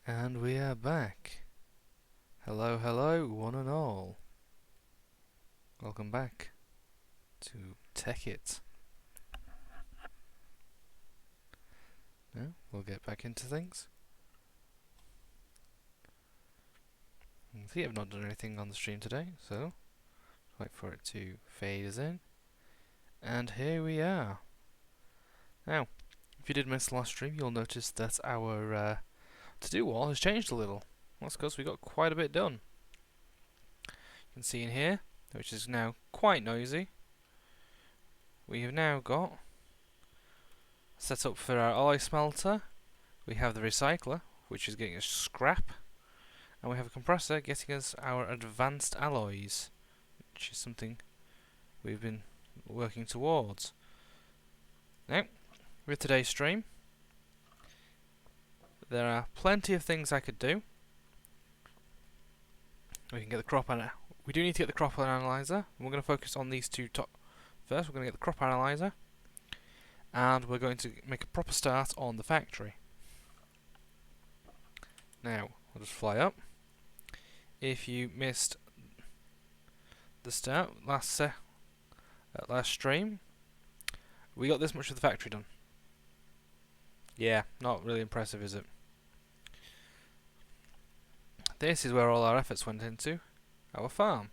And we are back. Hello, hello, one and all. Welcome back to Tekkit. Now, we'll get back into things. I see I've not done anything on the stream today, so wait for it to fade us in. And here we are. Now, if you did miss the last stream, you'll notice that our to-do wall has changed a little. That's because we got quite a bit done. You can see in here, which is now quite noisy, we have now got set up for our alloy smelter. We have the recycler, which is getting us scrap, and we have a compressor getting us our advanced alloys, which is something we've been working towards. Now, with today's stream, there are plenty of things I could do. We can get the crop we do need to get the crop analyzer, and we're going to focus on these two top. First, we're going to get the crop analyzer, and we're going to make a proper start on the factory. Now, I'll just fly up. If you missed the start last stream, we got this much of the factory done. Yeah, not really impressive, is it? This is where all our efforts went into our farm.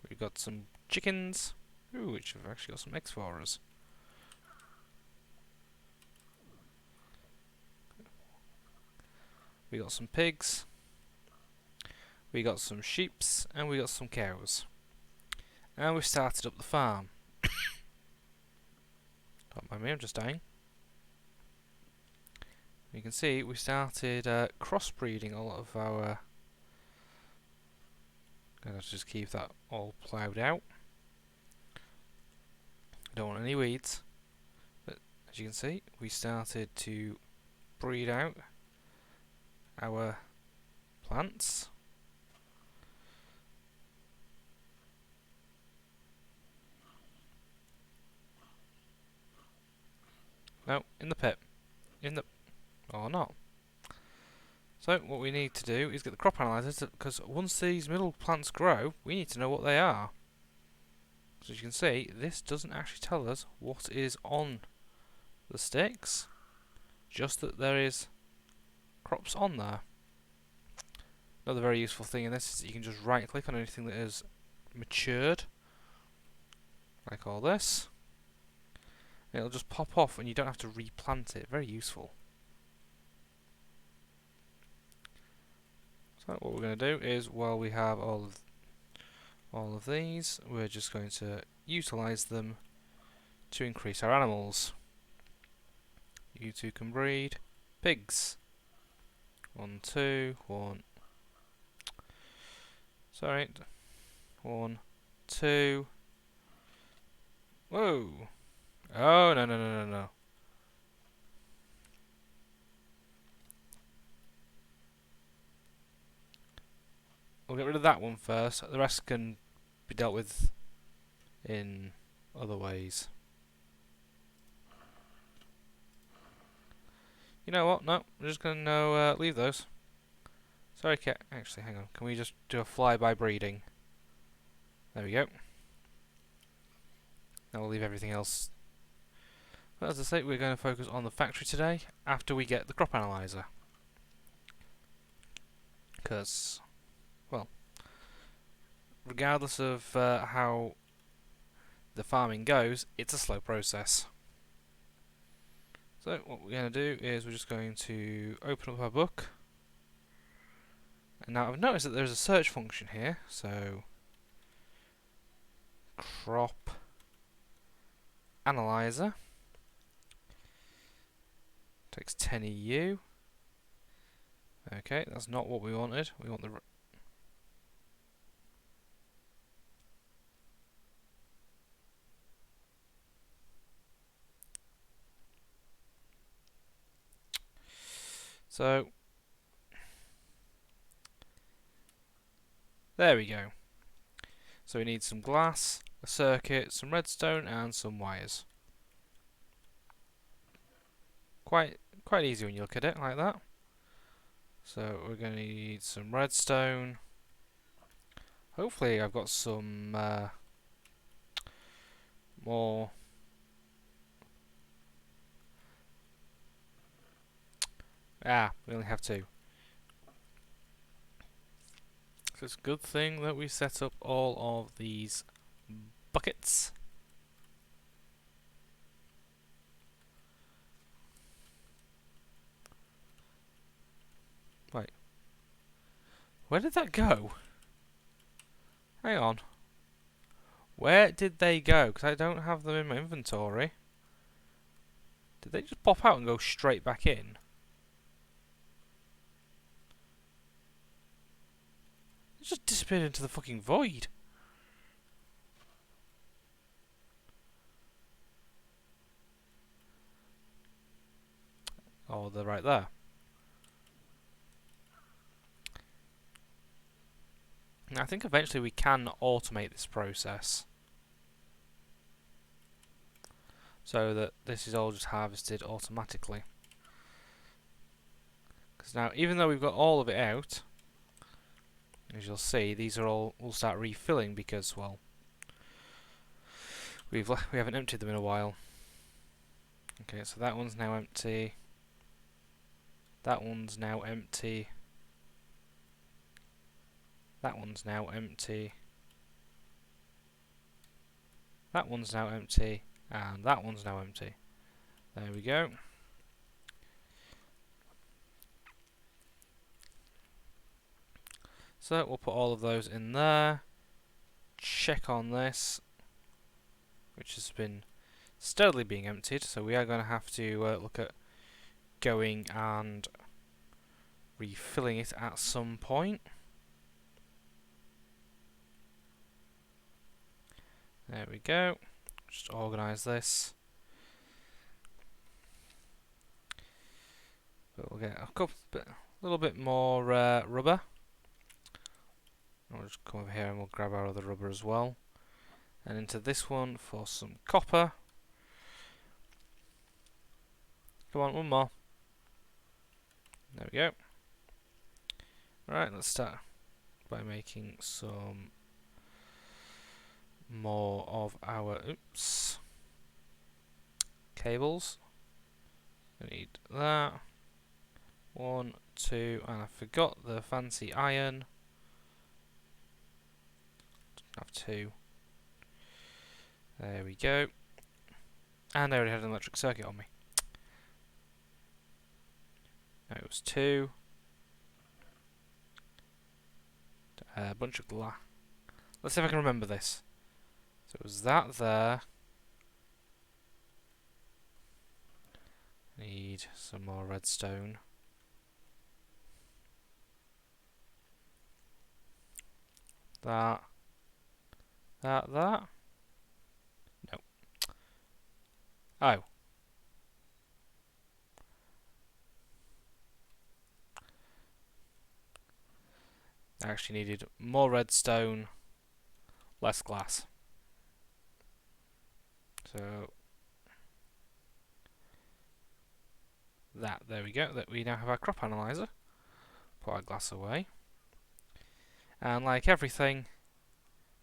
We've got some chickens, which have actually got some eggs for us. We got some pigs, we got some sheeps, and we got some cows. And we've started up the farm. Don't mind me, I'm just dying. You can see we started crossbreeding a lot of our. Gonna just keep that all ploughed out. I don't want any weeds, but as you can see, we started to breed out our plants. No, in the pit. Or not. So what we need to do is get the crop analyzers, because once these middle plants grow, we need to know what they are. So as you can see, this doesn't actually tell us what is on the sticks, just that there is crops on there. Another very useful thing in this is that you can just right click on anything that is matured, like all this, and it'll just pop off and you don't have to replant it. Very useful. So what we're going to do is, while we have all of these, we're just going to utilize them to increase our animals. You two can breed pigs. 1, 2, 1. Sorry. 1, 2. Whoa! Oh, no, no, no, no, no. We'll get rid of that one first. The rest can be dealt with in other ways. You know what? No, we're just going to leave those. Sorry, cat. Actually, hang on. Can we just do a flyby breeding? There we go. Now we'll leave everything else. But as I say, we're going to focus on the factory today after we get the crop analyzer. Because, well, regardless of how the farming goes, it's a slow process. So what we're going to do is we're just going to open up our book. And now I've noticed that there's a search function here, so crop analyzer takes 10 EU. Okay, that's not what we wanted. We want the so there we go. So we need some glass, a circuit, some redstone, and some wires. Quite easy when you look at it like that. So we're going to need some redstone. Hopefully I've got some more. We only have two. So it's a good thing that we set up all of these buckets. Wait. Where did that go? Hang on. Where did they go? Because I don't have them in my inventory. Did they just pop out and go straight back in? It just disappeared into the fucking void. Oh, they're right there. Now, I think eventually we can automate this process, so that this is all just harvested automatically. Because now, even though we've got all of it out, as you'll see, these are all will start refilling because, well, we haven't emptied them in a while. Okay, so that one's now empty. That one's now empty. That one's now empty. That one's now empty. And that one's now empty. There we go. So we'll put all of those in there. Check on this, which has been steadily being emptied. So we are going to have to look at going and refilling it at some point. There we go. Just organise this. But we'll get a little bit more rubber. We'll just come over here and we'll grab our other rubber as well. And into this one for some copper. Come on, one more. There we go. Alright, let's start by making some more of our cables. I need that. 1, 2, and I forgot the fancy iron. Have 2. There we go. And I already had an electric circuit on me. No, it was 2. A bunch of glass. Let's see if I can remember this. So it was that there. Need some more redstone. That. That. No. Oh. I actually needed more redstone, less glass. So there we go. That we now have our crop analyzer. Put our glass away. And like everything,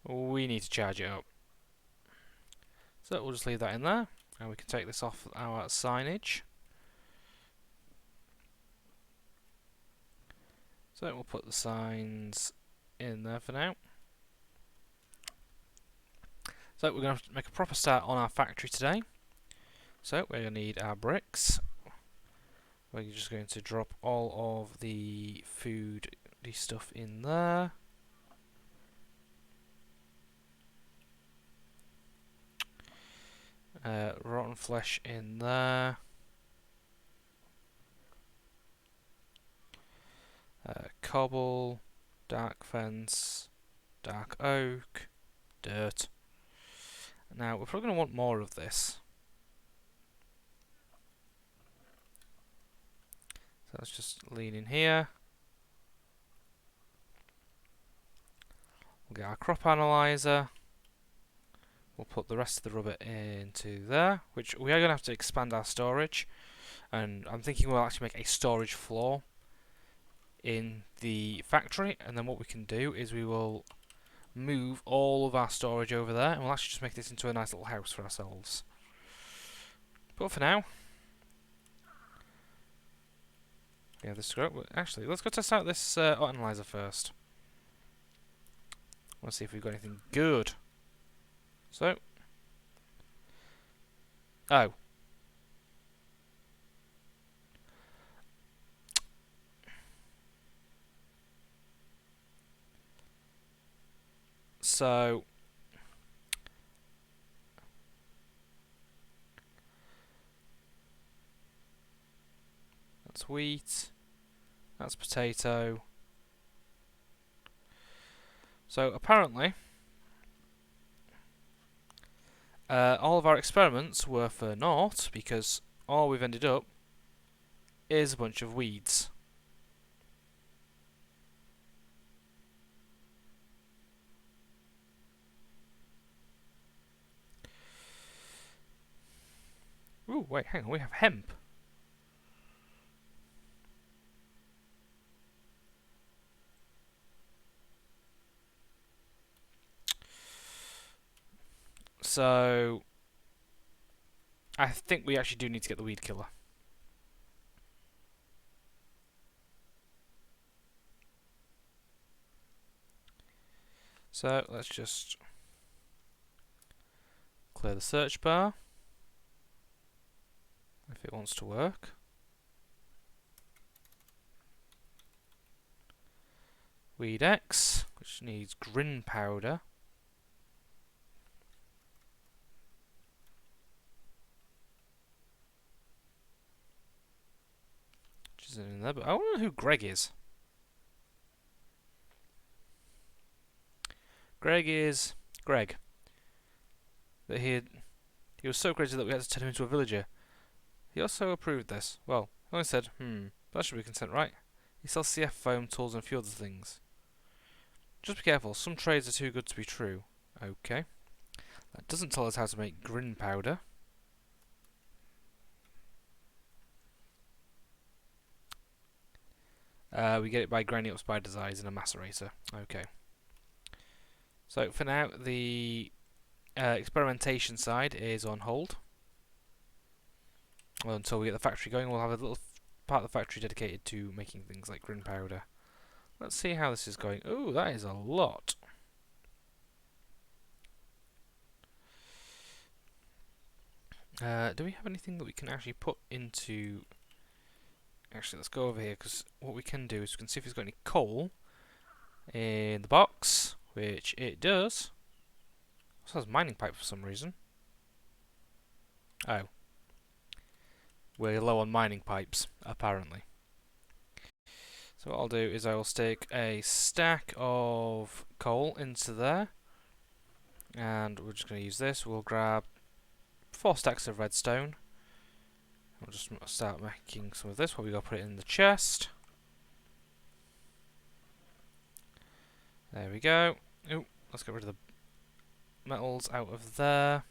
we need to charge it up. So we'll just leave that in there, and we can take this off our signage. So we'll put the signs in there for now. So we're going to make a proper start on our factory today. So we're going to need our bricks. We're just going to drop all of the food stuff in there. Rotten flesh in there. Cobble, dark fence, dark oak, dirt. Now we're probably going to want more of this. So let's just lean in here. We'll get our crop analyzer. We'll put the rest of the rubber into there, which we are going to have to expand our storage. And I'm thinking we'll actually make a storage floor. in the factory, and then what we can do is we will move all of our storage over there, and we'll actually just make this into a nice little house for ourselves. But for now, yeah, this is great. Actually, let's go test out this analyzer first. Let's see if we've got anything good. So, oh, so that's wheat, that's potato. So apparently, all of our experiments were for naught because all we've ended up is a bunch of weeds. Ooh, wait, hang on, we have hemp. So, I think we actually do need to get the weed killer. So, let's just clear the search bar, if it wants to work. Weed X, which needs grin powder. Which isn't in there, but I wonder who Greg is. Greg is Greg. That he was so crazy that we had to turn him into a villager. He also approved this. Well, he only said, that should be consent, right? He sells CF foam, tools, and a few other things. Just be careful, some trades are too good to be true. Okay. That doesn't tell us how to make grin powder. We get it by grinding up spider's eyes in a macerator. Okay. So for now, the experimentation side is on hold. Well, until we get the factory going, we'll have a little part of the factory dedicated to making things like grin powder. Let's see how this is going. Ooh, that is a lot. Do we have anything that we can actually put into... Actually, let's go over here, because what we can do is we can see if it's got any coal in the box, which it does. It has mining pipe for some reason. Oh. We're low on mining pipes, apparently. So what I'll do is I will stick a stack of coal into there. And we're just going to use this. We'll grab 4 stacks of redstone. We'll just start making some of this while we go put it in the chest. There we go. Ooh, let's get rid of the metals out of there.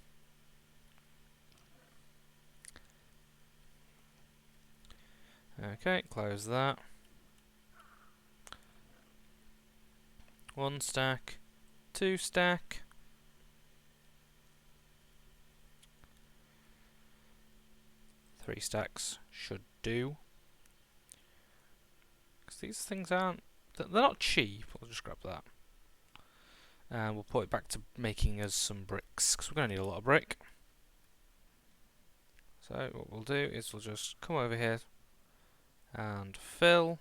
Okay, close that. 1 stack, 2 stack. 3 stacks should do. Because these things aren't... They're not cheap. We'll just grab that. And we'll put it back to making us some bricks, because we're going to need a lot of brick. So what we'll do is we'll just come over here and fill.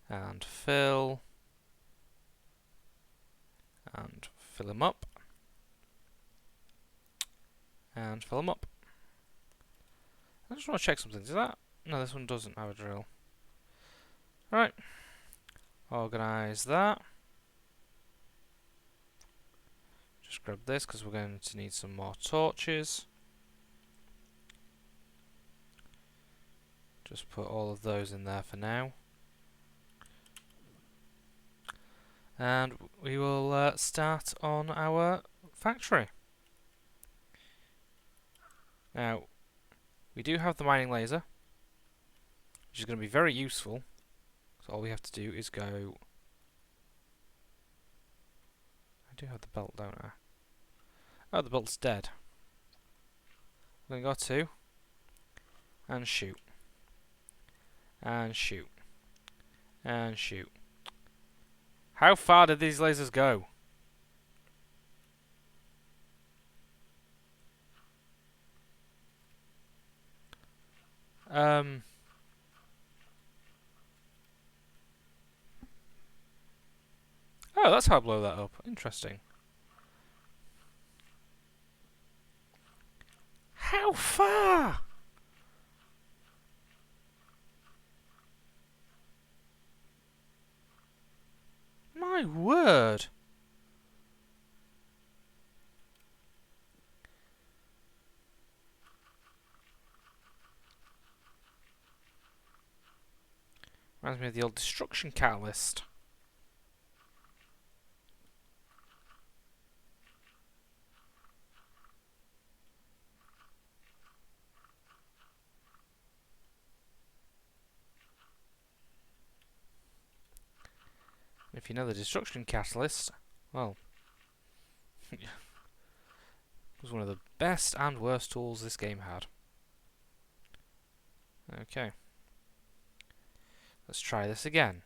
And fill. And fill them up. And fill them up. I just want to check something. Does that? No, this one doesn't have a drill. Right. Organise that. Just grab this because we're going to need some more torches. Just put all of those in there for now. And we will start on our factory. Now, We do have the mining laser, which is going to be very useful. So all we have to do is go... I do have the belt, don't I? Oh, the belt's dead. We're going to go to... and shoot. And shoot. And shoot. How far did these lasers go? Oh, that's how I blow that up. Interesting. How far? My word. Reminds me of the old destruction catalyst. If you know the destruction catalyst, well, it was one of the best and worst tools this game had. Okay. Let's try this again,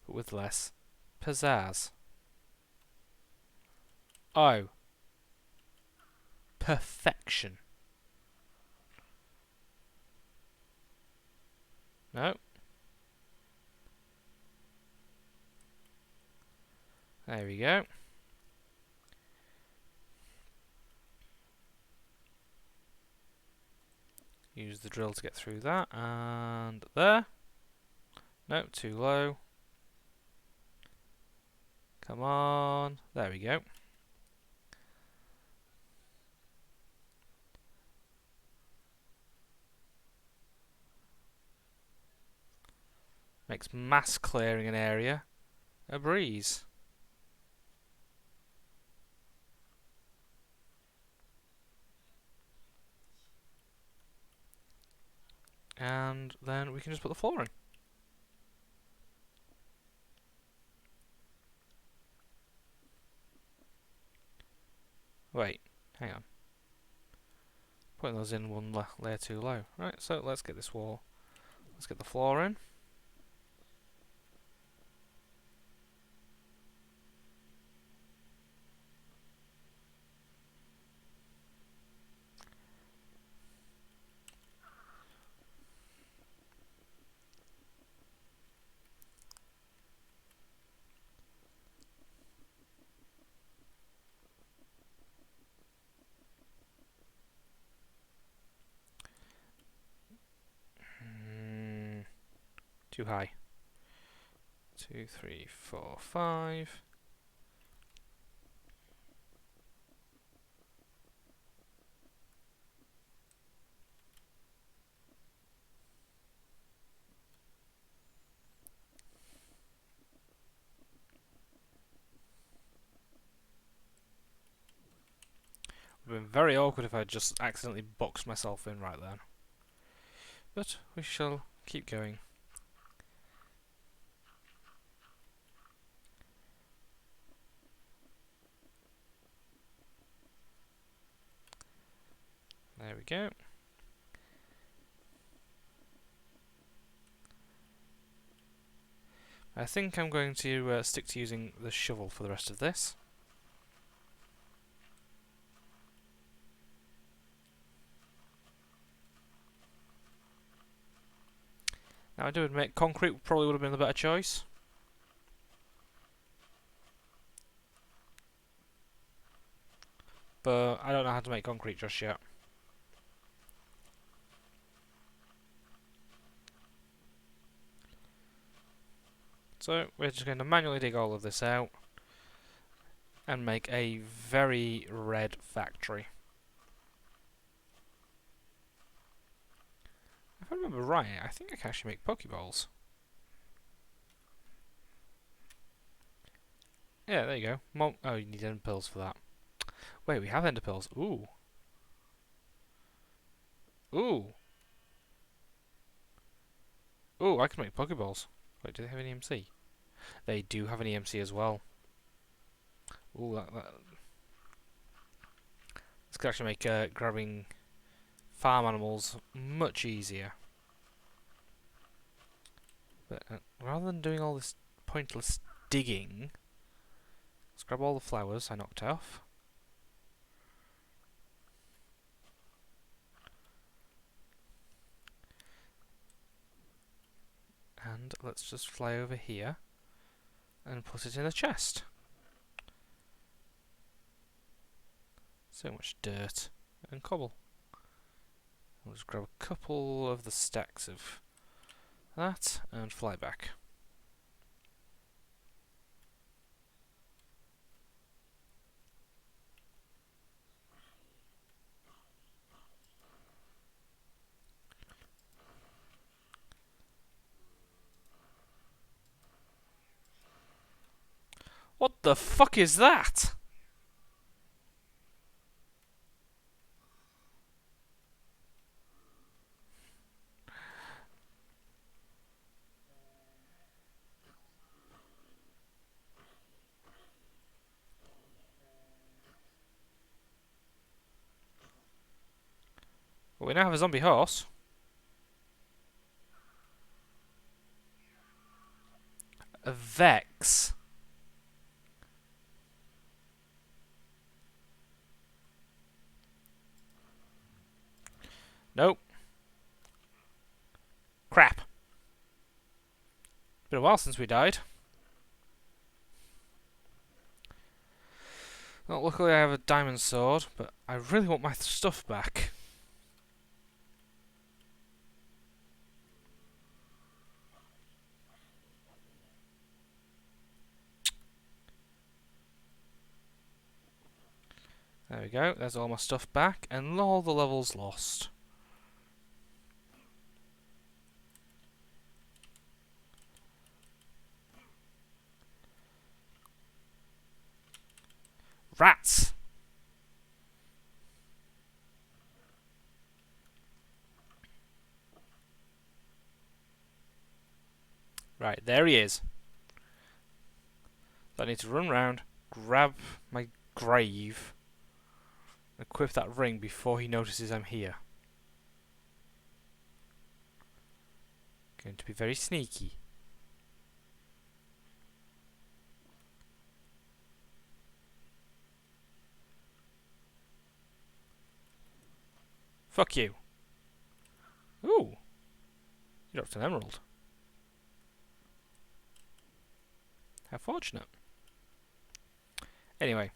but with less pizzazz. Oh. Perfection. No. There we go. Use the drill to get through that, and there. No, too low. Come on. There we go. Makes mass clearing an area a breeze. And then we can just put the floor in. Wait, hang on. Putting those in one layer too low. Right, so let's get this wall. Let's get the floor in. Too high. 2, 3, 4, 5. It would have been very awkward if I just accidentally boxed myself in right then. But we shall keep going. There we go. I think I'm going to stick to using the shovel for the rest of this. Now I do admit concrete probably would have been the better choice. But I don't know how to make concrete just yet. So we're just going to manually dig all of this out and make a very red factory. If I remember right, I think I can actually make Pokeballs. Yeah, there you go. Oh, you need ender pills for that. Wait, we have ender pills. Ooh. Ooh. Oh, I can make Pokeballs. Wait, do they have an EMC? They do have an EMC as well. Ooh, this could actually make grabbing farm animals much easier. But rather than doing all this pointless digging, let's grab all the flowers I knocked off. And let's just fly over here and put it in a chest. So much dirt and cobble. I'll just grab a couple of the stacks of that and fly back. What the fuck is that? Well, we now have a zombie horse. A Vex. Nope. Crap. Been a while since we died. Well, luckily I have a diamond sword, but I really want my stuff back. There we go, there's all my stuff back, and all the levels lost. Rats! Right, there he is. So I need to run round, grab my grave, equip that ring before he notices I'm here. Going to be very sneaky. Fuck you. Ooh. You dropped an emerald. How fortunate. Anyway,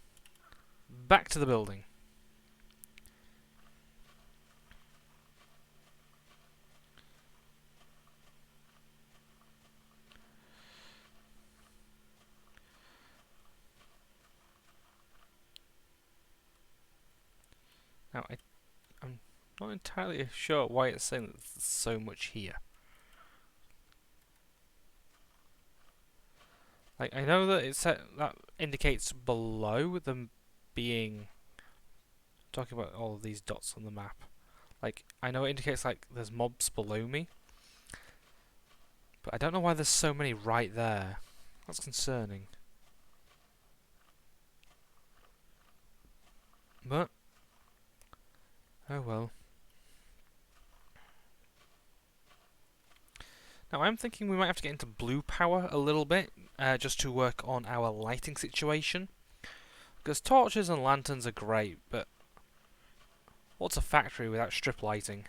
back to the building. Now, I'm not entirely sure why it's saying that there's so much here. Like, I know that that indicates below them being talking about all of these dots on the map. Like, I know it indicates like there's mobs below me, but I don't know why there's so many right there. That's concerning. But oh well. Now I'm thinking we might have to get into blue power a little bit, just to work on our lighting situation. Because torches and lanterns are great, but what's a factory without strip lighting?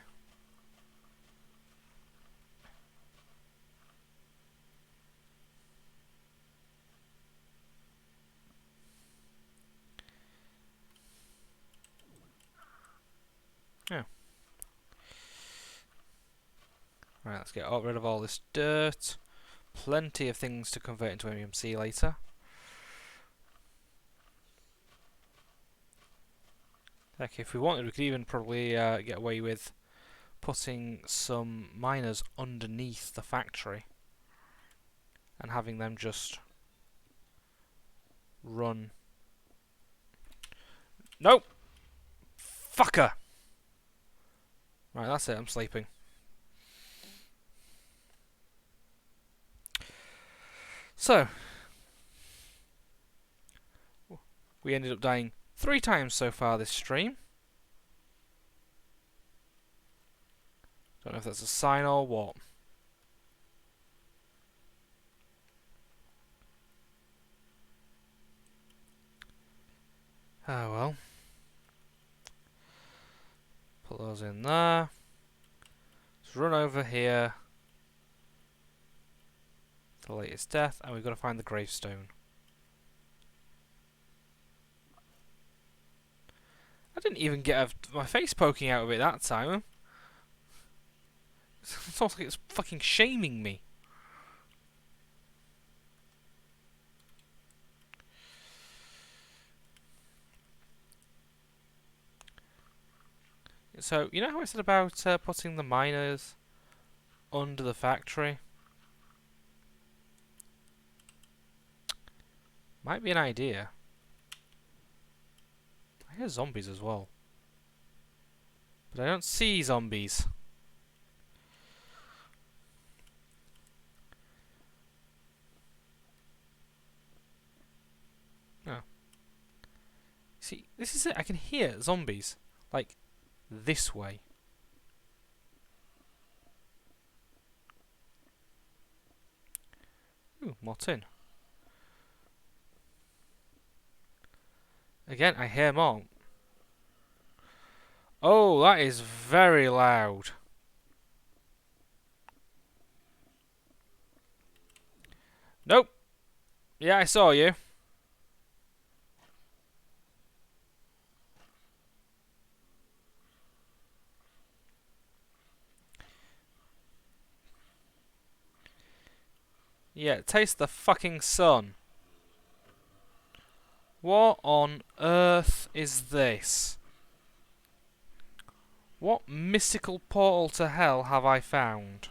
Yeah. Right, let's get rid of all this dirt. Plenty of things to convert into MMC later. Heck, if we wanted, we could even probably get away with putting some miners underneath the factory and having them just run. Nope! Fucker! Right, that's it, I'm sleeping. So, we ended up dying 3 times so far this stream. Don't know if that's a sign or what. Oh well. Put those in there. Let's run over here. The latest death, and we've got to find the gravestone. I didn't even get my face poking out of it that time. It's almost like it's fucking shaming me. So, you know how I said about putting the miners under the factory? Might be an idea. I hear zombies as well. But I don't see zombies. No. See, this is it. I can hear zombies. Like, this way. Ooh, more tin. Again, I hear more. Oh, that is very loud. Nope. Yeah, I saw you. Yeah, taste the fucking sun. What on earth is this? What mystical portal to hell have I found?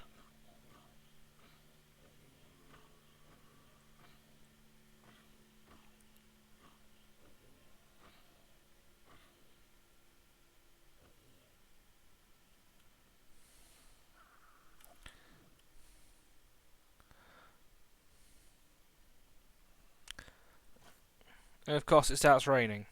And of course it starts raining.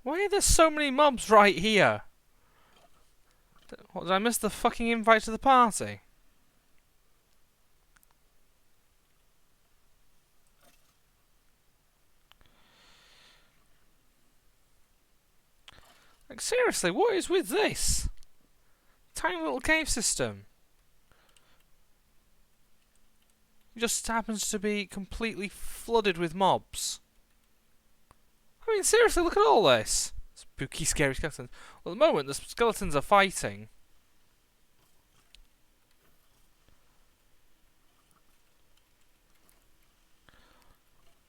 Why are there so many mobs right here? What, did I miss the fucking invite to the party? Like, seriously, what is with this? Tiny little cave system. It just happens to be completely flooded with mobs. I mean, seriously, look at all this. Spooky, scary skeletons. Well, at the moment, the skeletons are fighting.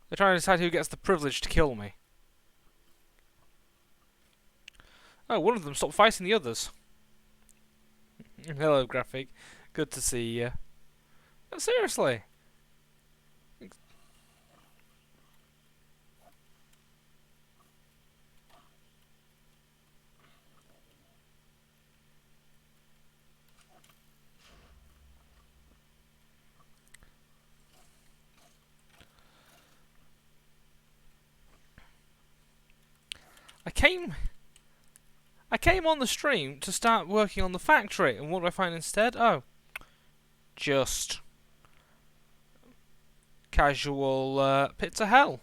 They're trying to decide who gets the privilege to kill me. Oh, one of them stopped fighting the others. Hello, graphic. Good to see you. No, seriously. I came on the stream to start working on the factory, and what do I find instead? Oh, just casual pit to hell.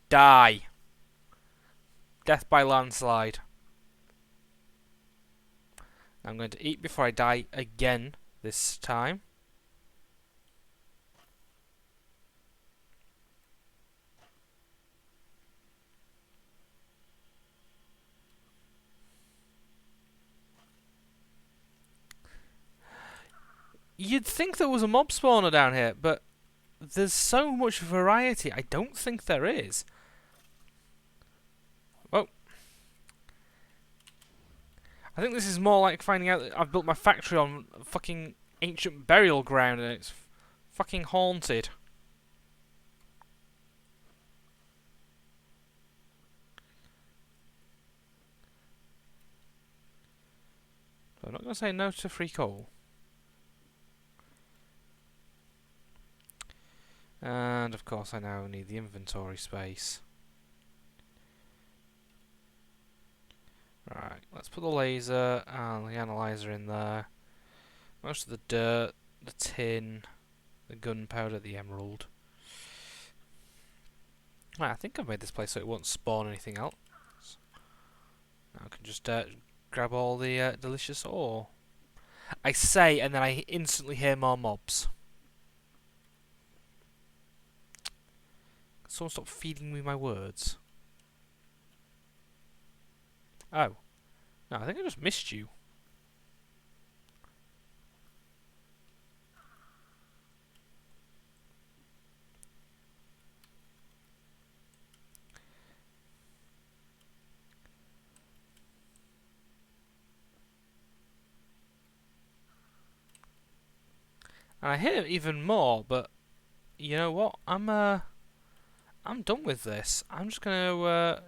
Die. Death by landslide. I'm going to eat before I die again this time. You'd think there was a mob spawner down here, but there's so much variety. I don't think there is. Oh. I think this is more like finding out that I've built my factory on fucking ancient burial ground and it's fucking haunted. So I'm not going to say no to free coal. And of course I now need the inventory space. Right, let's put the laser and the analyzer in there. Most of the dirt, the tin, the gunpowder, the emerald. Right, I think I've made this place so it won't spawn anything else. Now I can just grab all the delicious ore. I say, and then I instantly hear more mobs. Someone stop feeding me my words. Oh. No, I think I just missed you. And I hear even more, but you know what? I'm done with this. I'm just gonna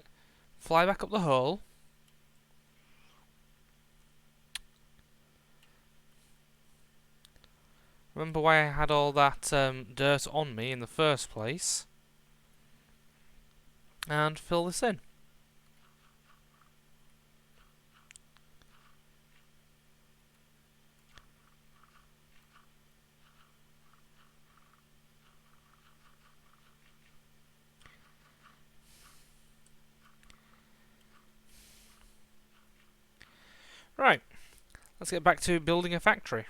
fly back up the hole. Remember why I had all that dirt on me in the first place. And fill this in. Right, let's get back to building a factory.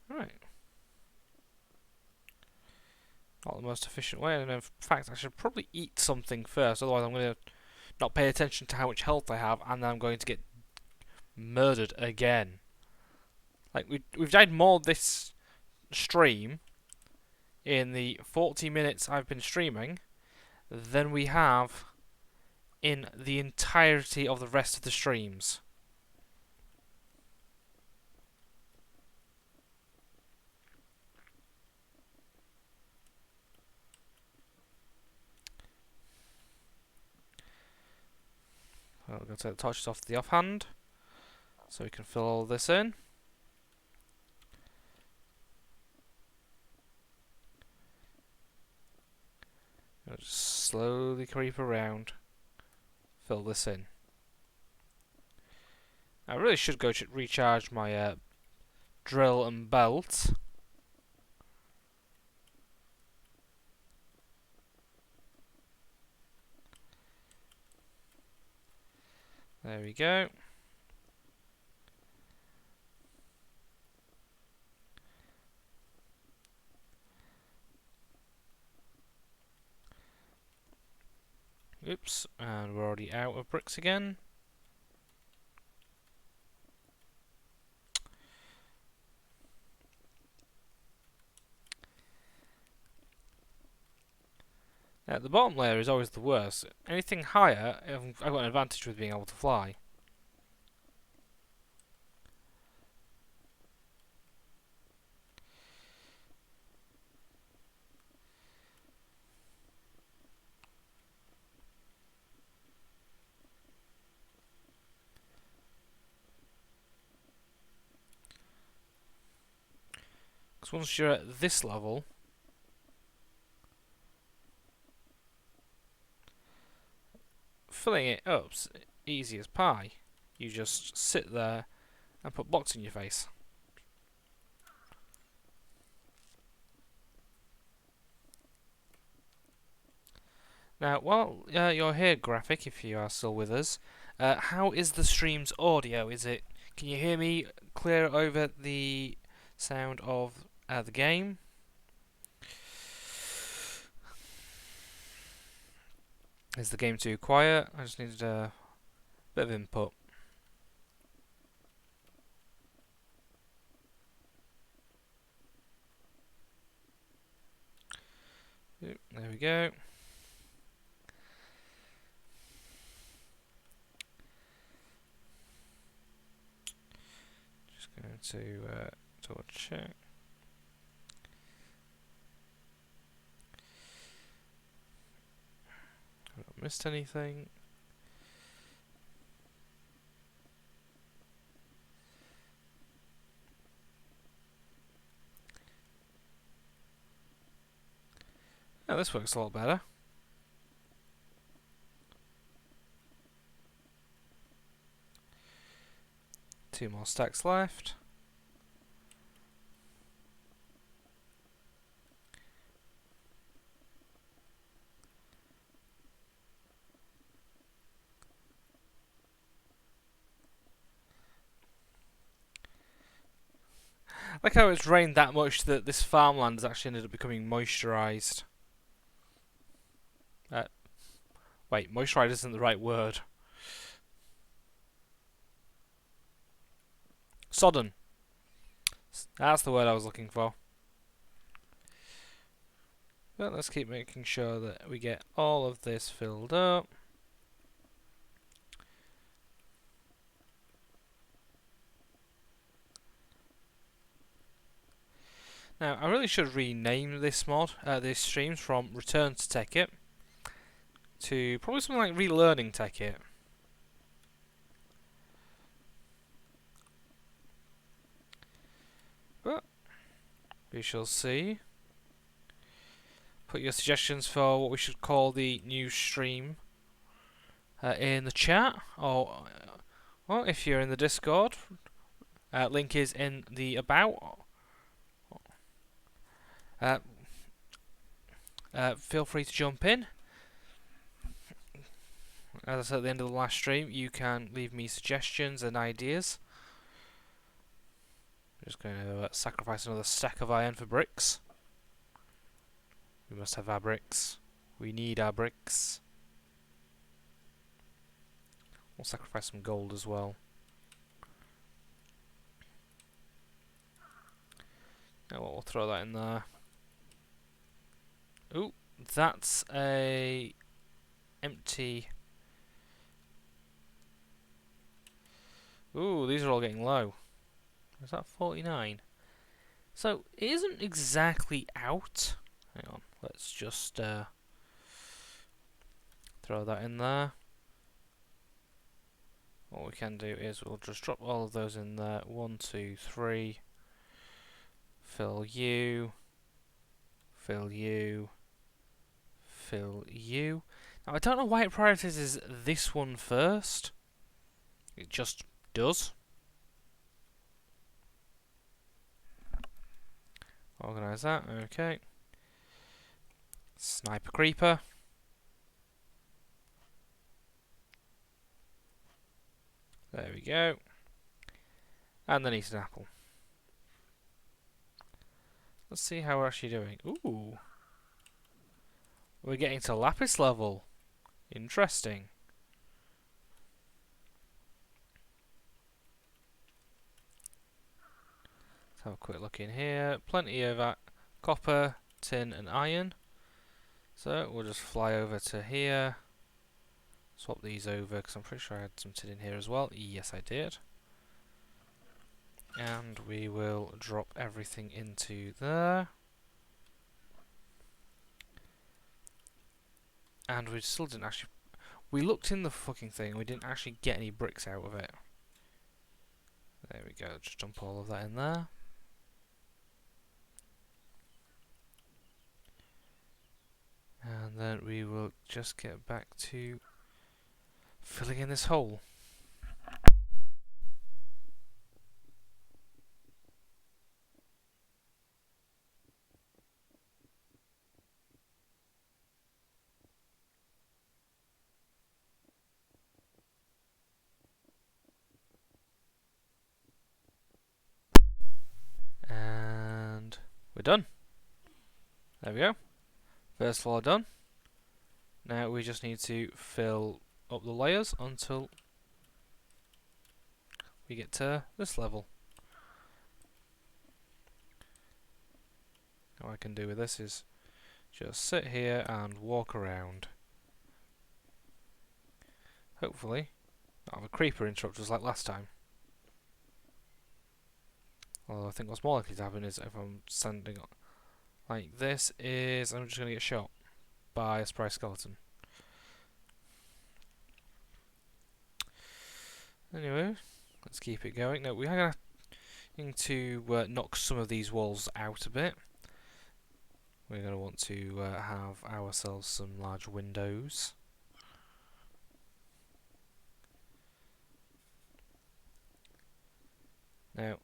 Right. Not the most efficient way, and in fact I should probably eat something first, otherwise I'm going to not pay attention to how much health I have, and then I'm going to get murdered again. Like, we've died more this stream, in the 40 minutes I've been streaming, than we have in the entirety of the rest of the streams. So I'm going to take the torches off the offhand, so we can fill all this in. I'll just slowly creep around, fill this in. I really should go recharge my drill and belt. There we go. Oops, and we're already out of bricks again. Now, the bottom layer is always the worst. Anything higher, I've got an advantage with being able to fly. Because once you're at this level, filling it up's easy as pie. You just sit there and put blocks in your face. Now, while you're here, Graphic, if you are still with us, how is the stream's audio? Can you hear me clear over the sound of the game? Is the game too quiet? I just needed a bit of input. There we go. Just going to double check. Have I missed anything? Oh, this works a lot better. Two more stacks left. I like how it's rained that much that this farmland has actually ended up becoming moisturised. Wait, moisturised isn't the right word. Sodden. That's the word I was looking for. But let's keep making sure that we get all of this filled up. Now, I really should rename this mod, these streams from Return to Tekkit to probably something like Relearning Tekkit. But we shall see. Put your suggestions for what we should call the new stream in the chat, or well, if you're in the Discord, link is in the about. Feel free to jump in. As I said at the end of the last stream, you can leave me suggestions and ideas. I'm just going to sacrifice another stack of iron for bricks. We must have our bricks. We need our bricks. We'll sacrifice some gold as well. Now we'll throw that in there. Ooh, that's a empty. Ooh, these are all getting low. Is that 49? So it isn't exactly out. Hang on, let's just throw that in there. What we can do is we'll just drop all of those in there. 1, 2, 3. Fill you. Fill you. Fill you. Now I don't know why it prioritizes this one first. It just does. Organise that, okay. Sniper creeper. There we go. And then eat an apple. Let's see how we're actually doing. Ooh. We're getting to lapis level. Interesting. Let's have a quick look in here. Plenty of copper, tin and iron. So we'll just fly over to here. Swap these over because I'm pretty sure I had some tin in here as well. Yes, I did. And we will drop everything into there. And we still didn't actually... We looked in the fucking thing and we didn't actually get any bricks out of it. There we go, just dump all of that in there. And then we will just get back to filling in this hole. And we're done. There we go. First floor done. Now we just need to fill up the layers until we get to this level. What I can do with this is just sit here and walk around. Hopefully, not have a creeper interrupt us like last time. Although I think what's more likely to happen is if I'm standing like this is I'm just going to get shot by a surprise skeleton. Anyway, let's keep it going. Now we are going to knock some of these walls out a bit. We're going to want to have ourselves some large windows. Now,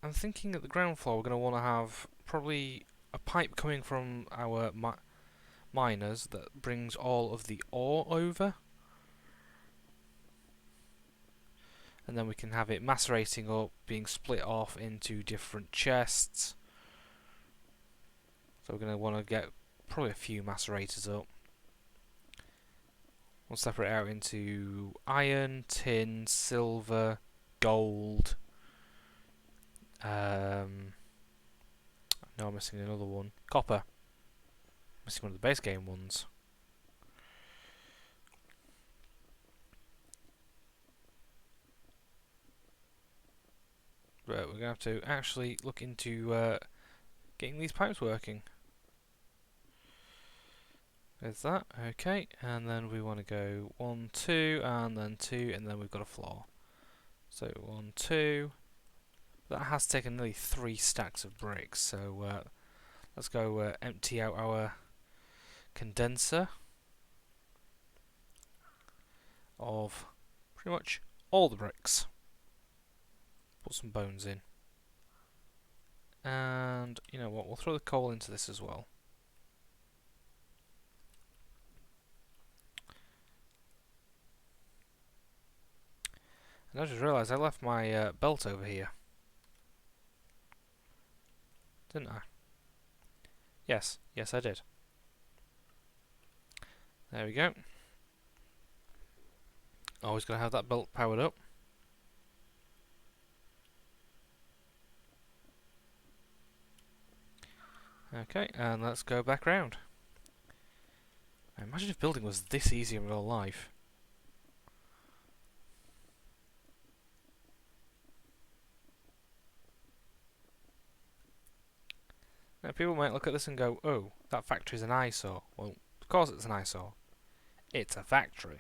I'm thinking at the ground floor we're going to want to have probably a pipe coming from our miners that brings all of the ore over. And then we can have it macerating up, being split off into different chests. So we're going to want to get probably a few macerators up. We'll separate out into iron, tin, silver, gold. No, I'm missing another one. Copper. Missing one of the base game ones. But we're going to have to actually look into getting these pipes working. There's that, okay, and then we want to go 1, 2, and then 2, and then we've got a floor. So 1, 2. That has taken nearly 3 stacks of bricks, so let's go empty out our condenser of pretty much all the bricks. Put some bones in. And, you know what, we'll throw the coal into this as well. And I just realised I left my belt over here. Didn't I? Yes, I did. There we go. Always going to have that belt powered up. Okay, and let's go back round. Now, imagine if building was this easy in real life. Now, people might look at this and go, oh, that factory's an eyesore. Well, of course it's an eyesore. It's a factory.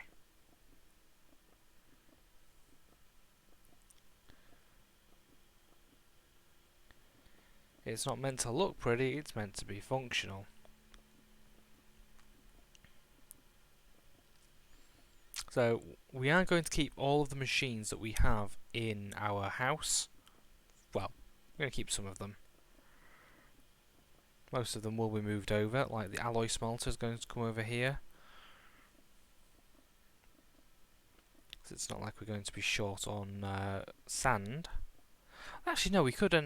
It's not meant to look pretty, it's meant to be functional. So, we are going to keep all of the machines that we have in our house. Well, we're going to keep some of them. Most of them will be moved over, like the alloy smelter is going to come over here. It's not like we're going to be short on sand. Actually, no, we could, as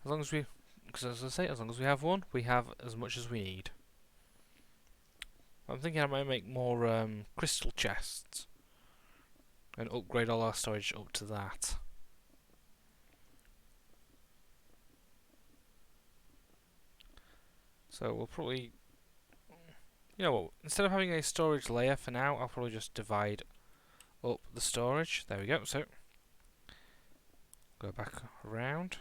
long as we, because as I say, as long as we have one, we have as much as we need. I'm thinking I might make more crystal chests and upgrade all our storage up to that. So we'll probably, you know what, instead of having a storage layer for now, I'll probably just divide up the storage. There we go. So go back around.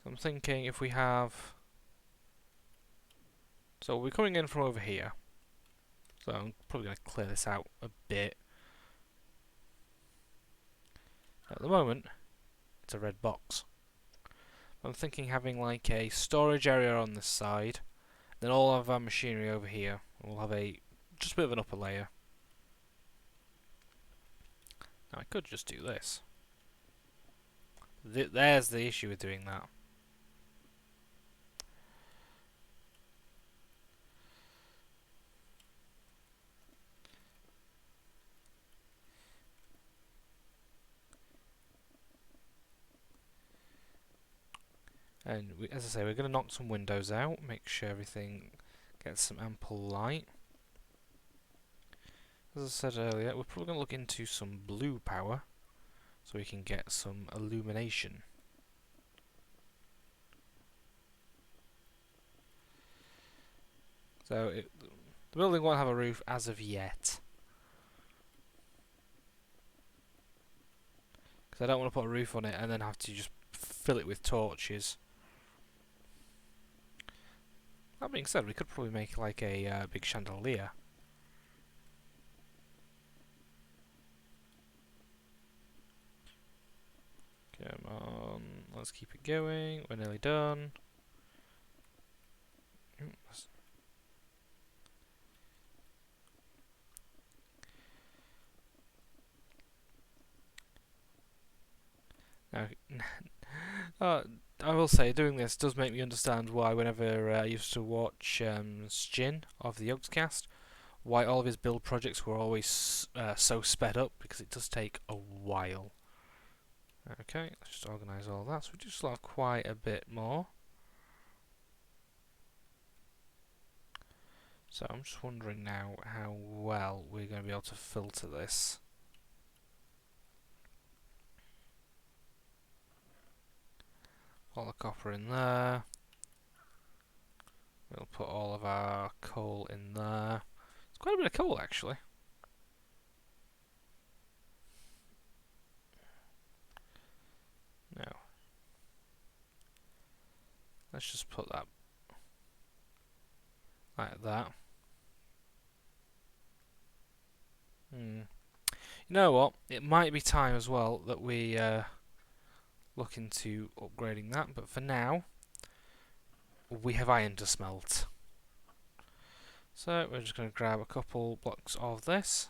So I'm thinking if we have, so we're coming in from over here. So I'm probably going to clear this out a bit. At the moment, it's a red box. I'm thinking having like a storage area on this side, then all of our machinery over here. We'll have just a bit of an upper layer. Now I could just do this. There's the issue with doing that. And as I say, we're going to knock some windows out, make sure everything gets some ample light. As I said earlier, we're probably going to look into some blue power, so we can get some illumination. So the building won't have a roof as of yet. Because I don't want to put a roof on it and then have to just fill it with torches. That being said, we could probably make like a big chandelier. Come on, let's keep it going. We're nearly done. Now, I will say, doing this does make me understand why whenever I used to watch Shin of the Yogscast, why all of his build projects were always so sped up, because it does take a while. Okay, let's just organise all that, so we just have quite a bit more. So I'm just wondering now how well we're going to be able to filter this. All the copper in there. We'll put all of our coal in there. It's quite a bit of coal, actually. Now, let's just put that like that. You know what? It might be time as well that we look into upgrading that, but for now, we have iron to smelt. So we're just going to grab a couple blocks of this.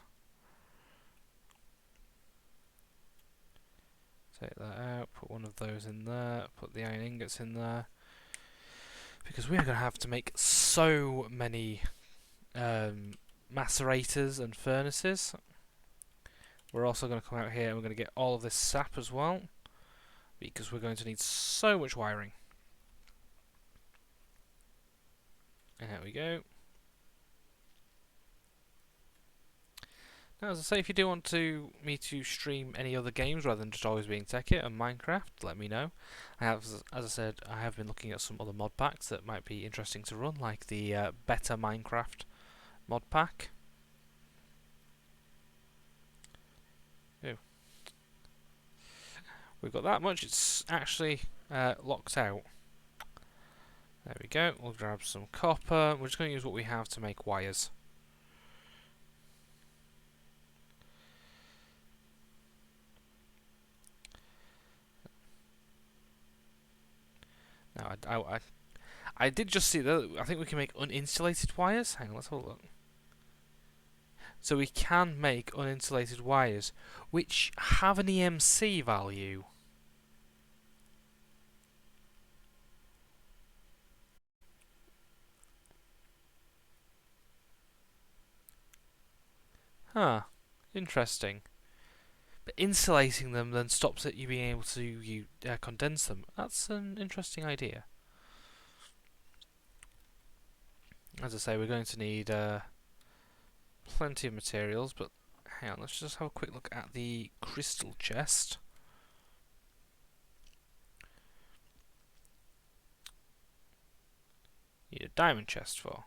Take that out, put one of those in there, put the iron ingots in there. Because we're going to have to make so many macerators and furnaces. We're also going to come out here and we're going to get all of this sap as well. Because we're going to need so much wiring. And there we go. Now, as I say, if you do want me to stream any other games rather than just always being Tekkit and Minecraft, let me know. As I said, I have been looking at some other mod packs that might be interesting to run, like the Better Minecraft mod pack. Ew. We've got that much, it's actually locked out. There we go, we'll grab some copper. We're just going to use what we have to make wires. Now, I did just see that I think we can make uninsulated wires. Hang on, let's have a look. So we can make uninsulated wires, which have an EMC value. Huh, interesting. But insulating them then stops it you being able to condense them. That's an interesting idea. As I say, we're going to need plenty of materials, but hang on, let's just have a quick look at the crystal chest. Need a diamond chest for.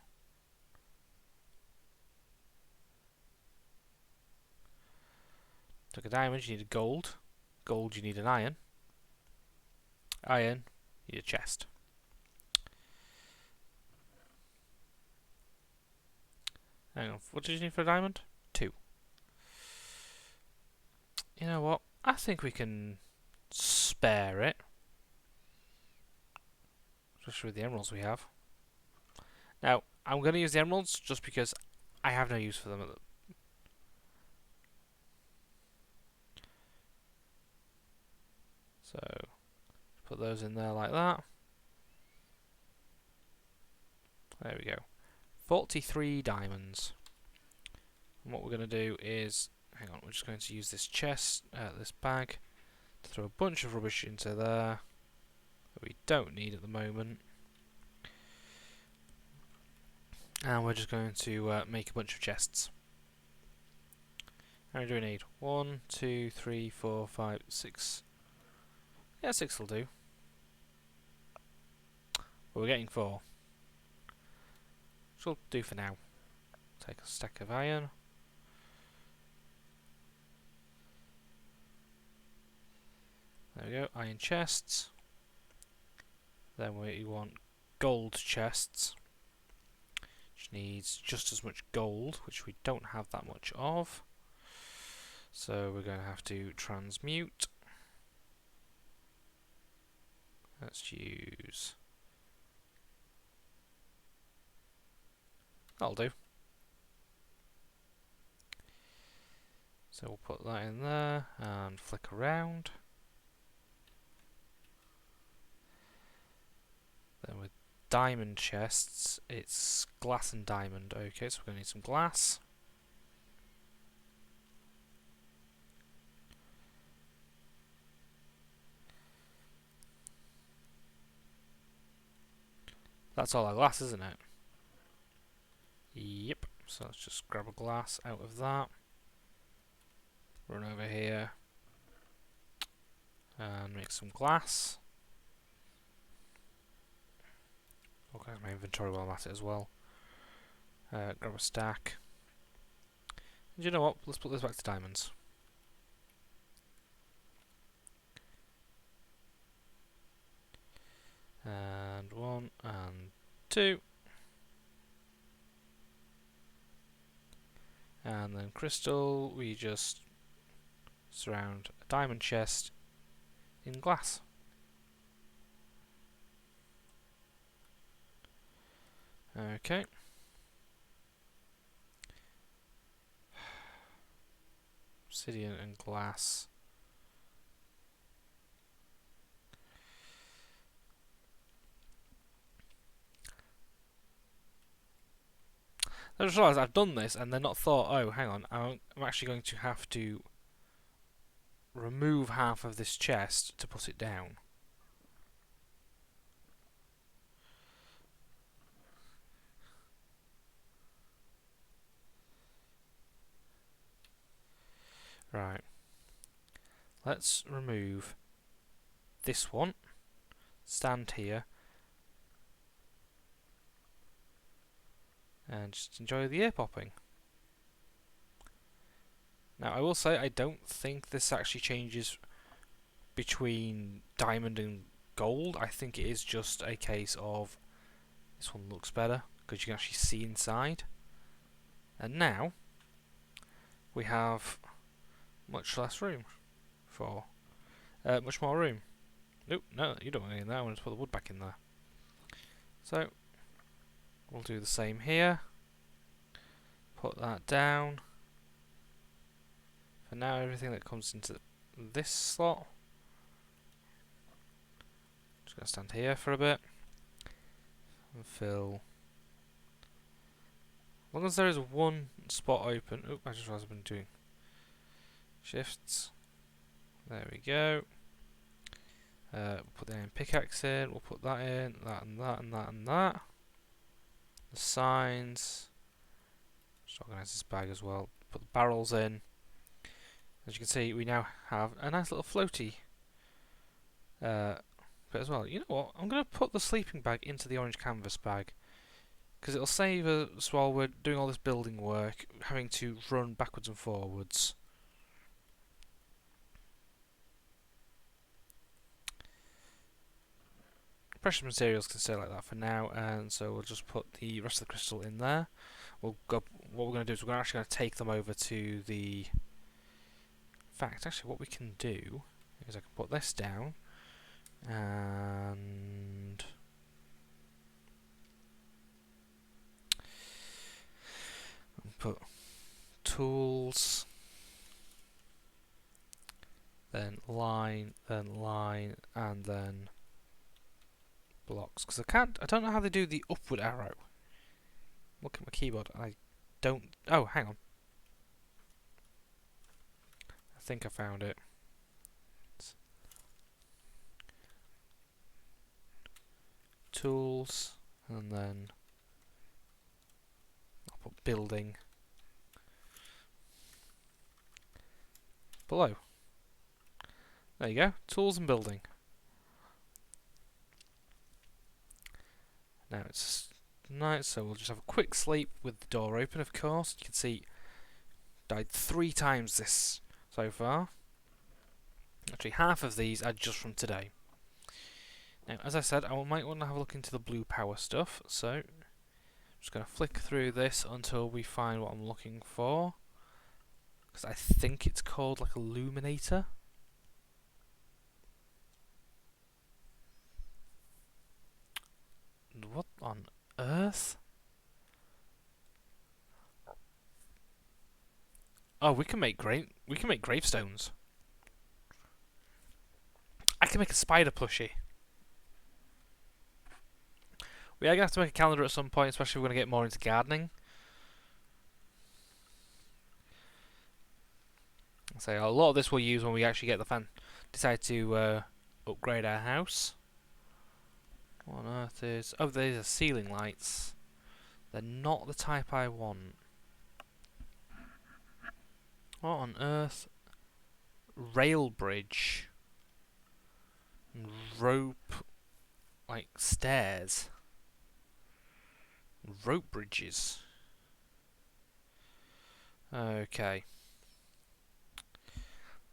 Took a diamond, you need a gold. Gold, you need an iron. Iron, you need a chest. Hang on, what did you need for a diamond? 2. You know what? I think we can spare it. Especially with the emeralds we have. Now, I'm going to use the emeralds just because I have no use for them. So, put those in there like that. There we go. 43 diamonds. And what we're going to do is, hang on, we're just going to use this chest, this bag, to throw a bunch of rubbish into there that we don't need at the moment. And we're just going to make a bunch of chests. How many do we need? 1, 2, 3, 4, 5, 6. Yeah, 6 will do. But we're getting 4. which will do for now. Take a stack of iron. There we go, iron chests. Then we want gold chests, which needs just as much gold, which we don't have that much of. So we're going to have to transmute. Let's use... that'll do. So we'll put that in there and flick around. Then with diamond chests, it's glass and diamond. Okay, so we're going to need some glass. That's all our glass, isn't it? Yep. So let's just grab a glass out of that. Run over here. And make some glass. Organise my inventory while I'm at it as well. Grab a stack. And you know what? Let's put this back to diamonds. And 1 and 2. And then crystal, we just surround a diamond chest in glass. Okay. Obsidian and glass. I just realised I've done this and then not thought, oh, hang on, I'm actually going to have to remove half of this chest to put it down. Right. Let's remove this one. Stand here. And just enjoy the ear popping. Now, I will say I don't think this actually changes between diamond and gold. I think it is just a case of this one looks better because you can actually see inside. And now we have much less room for much more room. Nope, no, you don't want any in there. I want to put the wood back in there. So we'll do the same here. Put that down. For now, everything that comes into this slot. Just going to stand here for a bit and fill. As long as there is one spot open. Oop, I just realised I've been doing shifts. There we go. We'll put the iron pickaxe in. We'll put that in. That and that and that and that. The signs. Just organise this bag as well. Put the barrels in. As you can see, we now have a nice little floaty bit as well. You know what? I'm going to put the sleeping bag into the orange canvas bag because it'll save us while we're doing all this building work, having to run backwards and forwards. Precious materials can stay like that for now, and so we'll just put the rest of the crystal in there. We'll go. What we're going to do is we're actually going to take them over to the. In fact, actually, what we can do is I can put this down and put tools, then line, and then blocks. Because I don't know how they do the upward arrow. Look at my keyboard. I don't. Oh, hang on. I think I found it. Tools, and then I'll put building below. There you go. Tools and building. Now it's night, so we'll just have a quick sleep with the door open, of course. You can see, died 3 times this so far. Actually, half of these are just from today. Now, as I said, I might want to have a look into the blue power stuff, so I'm just going to flick through this until we find what I'm looking for. Because I think it's called like Illuminator. What on earth? Oh, we can make gravestones. I can make a spider plushie. We are going to have to make a calendar at some point, especially if we're going to get more into gardening. So a lot of this we'll use when we actually get the decide to upgrade our house. What on earth is... Oh, these are ceiling lights. They're not the type I want. What on earth? Rail bridge. Rope... like stairs. Rope bridges. Okay.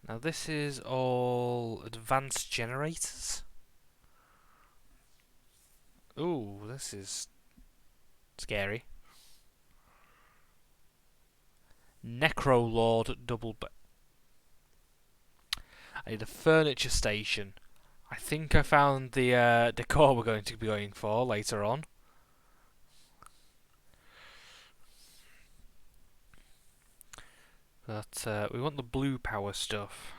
Now this is all advanced generators. Ooh, this is scary. Necrolord double I need a furniture station. I think I found the decor we're going to be going for later on. But we want the blue power stuff.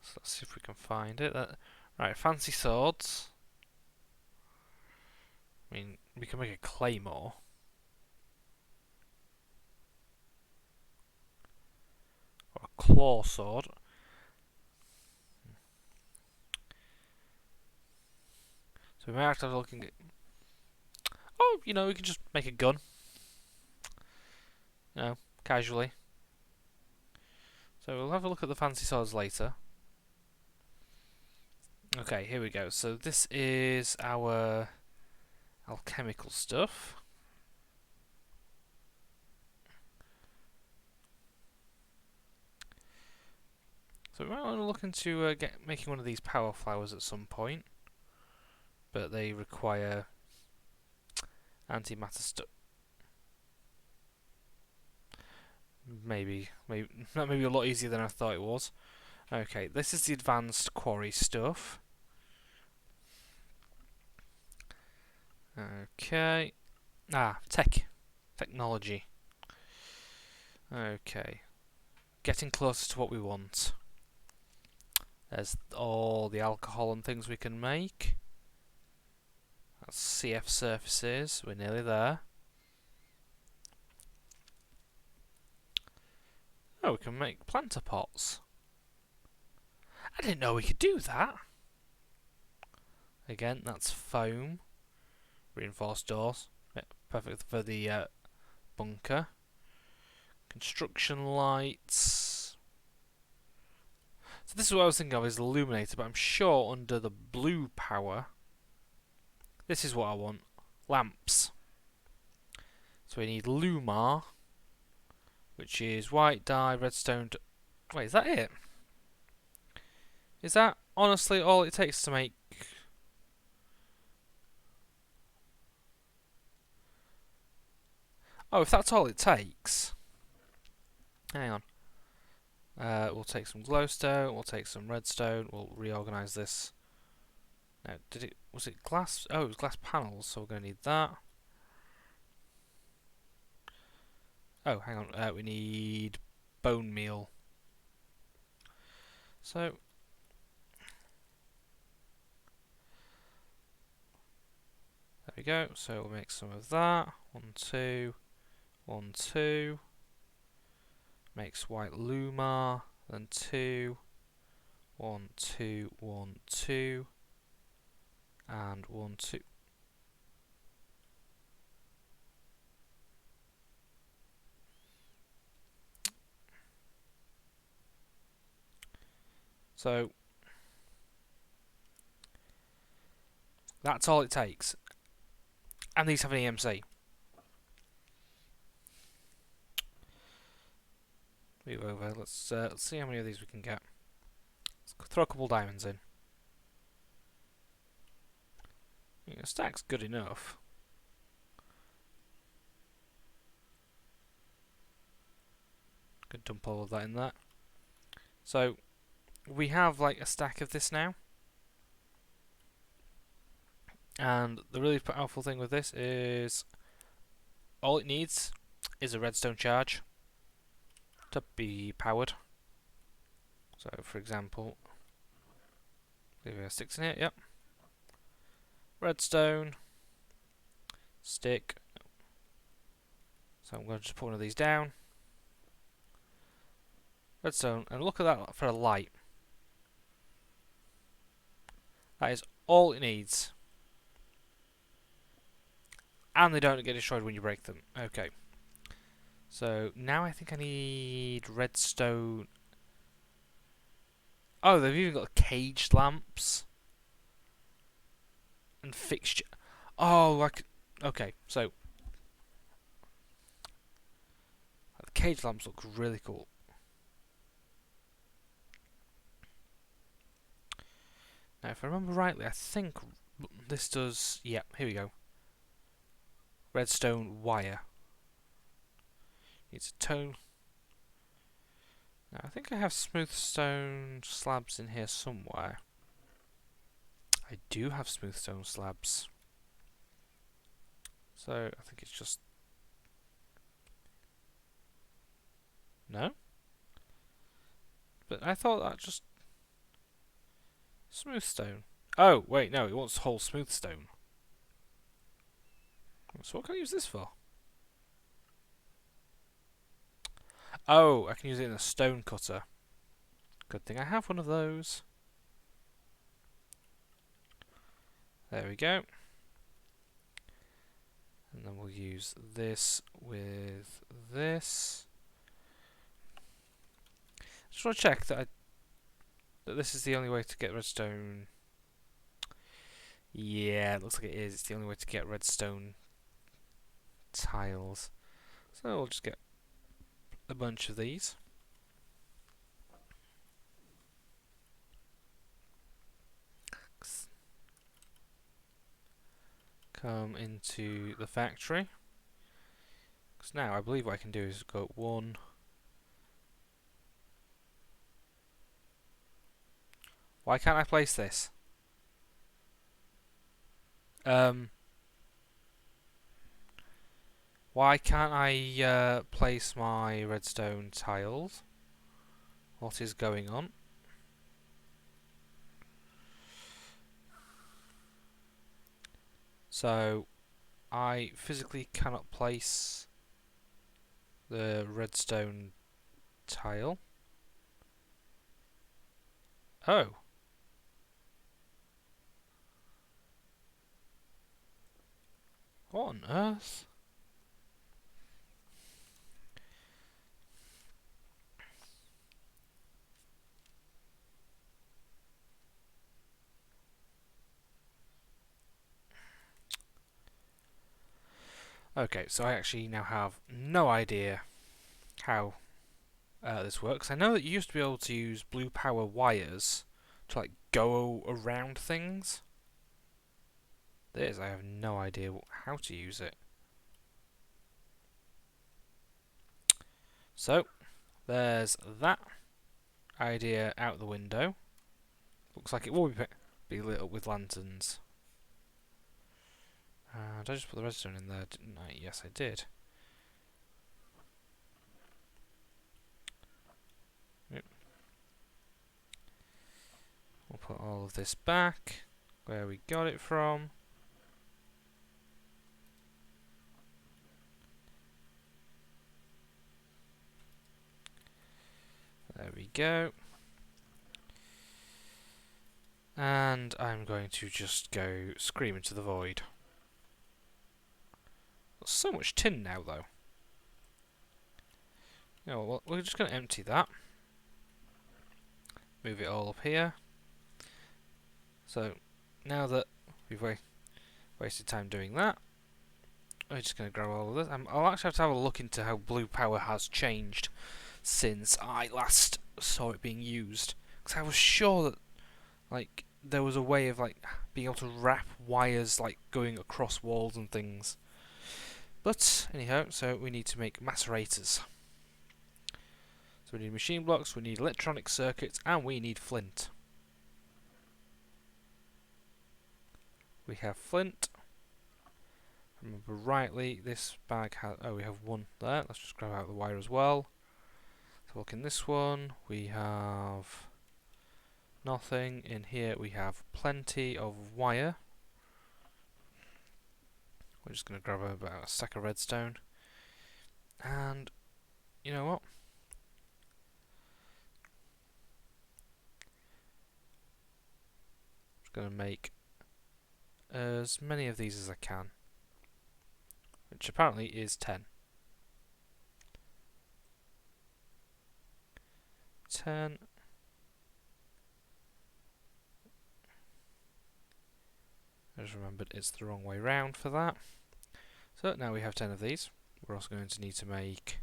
So let's see if we can find it. Right, fancy swords. I mean, we can make a claymore. Or a claw sword. So we might have to have a look at... Oh, you know, we can just make a gun. You know, casually. So we'll have a look at the fancy swords later. Okay, here we go. So this is our alchemical stuff. So we might want to look into making one of these power flowers at some point. But they require antimatter stuff. Maybe that may be a lot easier than I thought it was. Okay, this is the advanced quarry stuff. Okay. Technology. Okay. Getting closer to what we want. There's all the alcohol and things we can make. That's CF surfaces. We're nearly there. Oh, we can make planter pots. I didn't know we could do that. Again, that's foam. Reinforced doors. Yeah, perfect for the bunker. Construction lights. So this is what I was thinking of, is the illuminator, but I'm sure under the blue power, this is what I want. Lamps. So we need lumar, which is white dye, redstone... Wait, is that it? Is that honestly all it takes to make... Oh, if that's all it takes... Hang on. We'll take some glowstone, we'll take some redstone, we'll reorganise this. Now, was it glass? Oh, it was glass panels, so we're going to need that. Oh, hang on, we need bone meal. So, there we go, so we'll make some of that. 1, 2, 1, 2. Makes white lumar, then 2, 1, 2, 1, 2, and 1, 2. So that's all it takes. And these have an EMC. Move over. Let's see how many of these we can get. Let's throw a couple diamonds in. Yeah, stack's good enough. Could dump all of that in there. So we have like a stack of this now. And the really powerful thing with this is all it needs is a redstone charge to be powered. So, for example, leave a sticks in here. Yep. Redstone, stick. So I'm going to just put one of these down. Redstone, and look at that for a light. That is all it needs. And they don't get destroyed when you break them. Okay. So now I think I need redstone. Oh, they've even got caged lamps and fixture. Oh, like okay. So the caged lamps look really cool. Now, if I remember rightly, I think this does. Yeah, here we go. Redstone wire. Needs a tone. Now, I think I have smooth stone slabs in here somewhere. I do have smooth stone slabs. So, I think it's just... No? But I thought that just... Smooth stone. Oh, wait, no, it wants whole smooth stone. So what can I use this for? Oh, I can use it in a stone cutter. Good thing I have one of those. There we go. And then we'll use this with this. Just want to check that this is the only way to get redstone. Yeah, it looks like it is. It's the only way to get redstone tiles. So we'll just get a bunch of these. Come into the factory. Because now I believe what I can do is go 1. Why can't I place this? Why can't I place my redstone tiles? What is going on? So, I physically cannot place the redstone tile. Oh. What on earth? Okay, so I actually now have no idea how this works. I know that you used to be able to use blue power wires to like go around things. This, I have no idea how to use it. So, there's that idea out the window. Looks like it will be lit up with lanterns. Did I just put the redstone in there, didn't I? Yes, I did. Yep. We'll put all of this back where we got it from. There we go. And I'm going to just go scream into the void. There's so much tin now, though. You know, well, we're just going to empty that. Move it all up here. So, now that we've wasted time doing that, we're just going to grab all of this. I'll actually have to have a look into how blue power has changed since I last saw it being used. Because I was sure that, like, there was a way of, like, being able to wrap wires, like, going across walls and things. But, anyhow, so we need to make macerators. So we need machine blocks, we need electronic circuits, and we need flint. We have flint. Remember rightly, this bag has... Oh, we have one there. Let's just grab out the wire as well. So look in this one, we have nothing. In here we have plenty of wire. We're just going to grab about a stack of redstone. And, you know what? I'm just going to make as many of these as I can. Which apparently is 10. 10. I just remembered it's the wrong way round for that. So now we have 10 of these. We're also going to need to make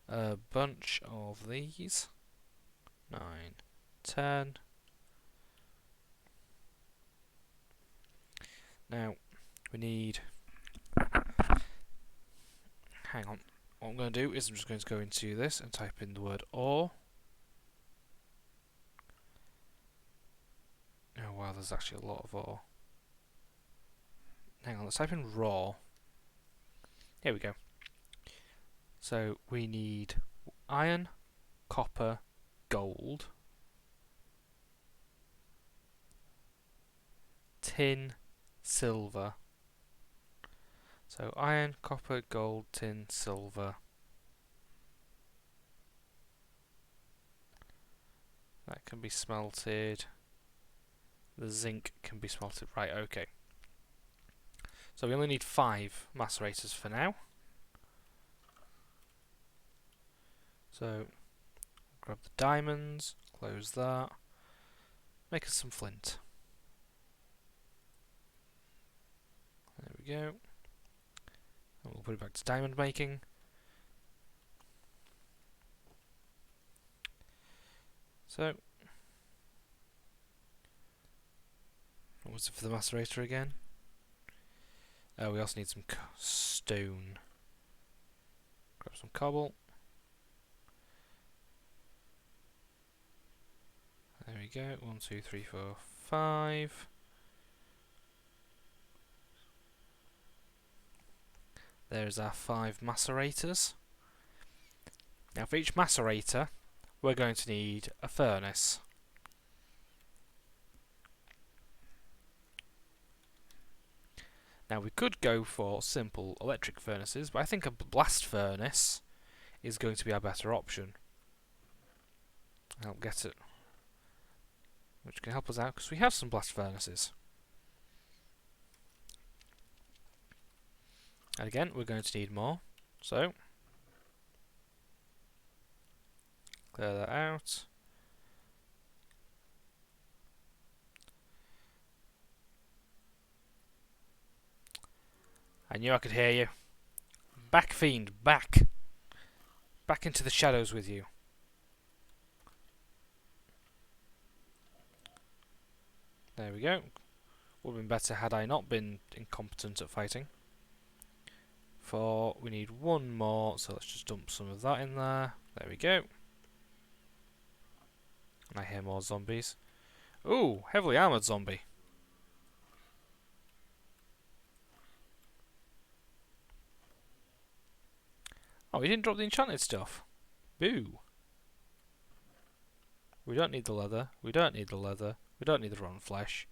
a bunch of these. 9, 10. Now we need... Hang on. What I'm going to do is I'm just going to go into this and type in the word ore. Oh wow, there's actually a lot of ore. Hang on, let's type in raw. Here we go. So we need iron, copper, gold, tin, silver. So iron, copper, gold, tin, silver. That can be smelted. The zinc can be smelted. Right, okay. So we only need 5 macerators for now. So grab the diamonds, close that, make us some flint. There we go. And we'll put it back to diamond making. So, what was it for the macerator again? We also need some stone. Grab some cobble. There we go. 1, 2, 3, 4, 5. There's our 5 macerators. Now for each macerator, we're going to need a furnace. Now we could go for simple electric furnaces, but I think a blast furnace is going to be our better option. I'll get it. Which can help us out, because we have some blast furnaces. And again, we're going to need more. So, clear that out. I knew I could hear you. Back, fiend, back! Back into the shadows with you. There we go. Would have been better had I not been incompetent at fighting. We need 1 more, so let's just dump some of that in there. There we go. And I hear more zombies. Ooh, heavily armoured zombie. Oh, we didn't drop the enchanted stuff. Boo. We don't need the leather. We don't need the leather. We don't need the rotten flesh.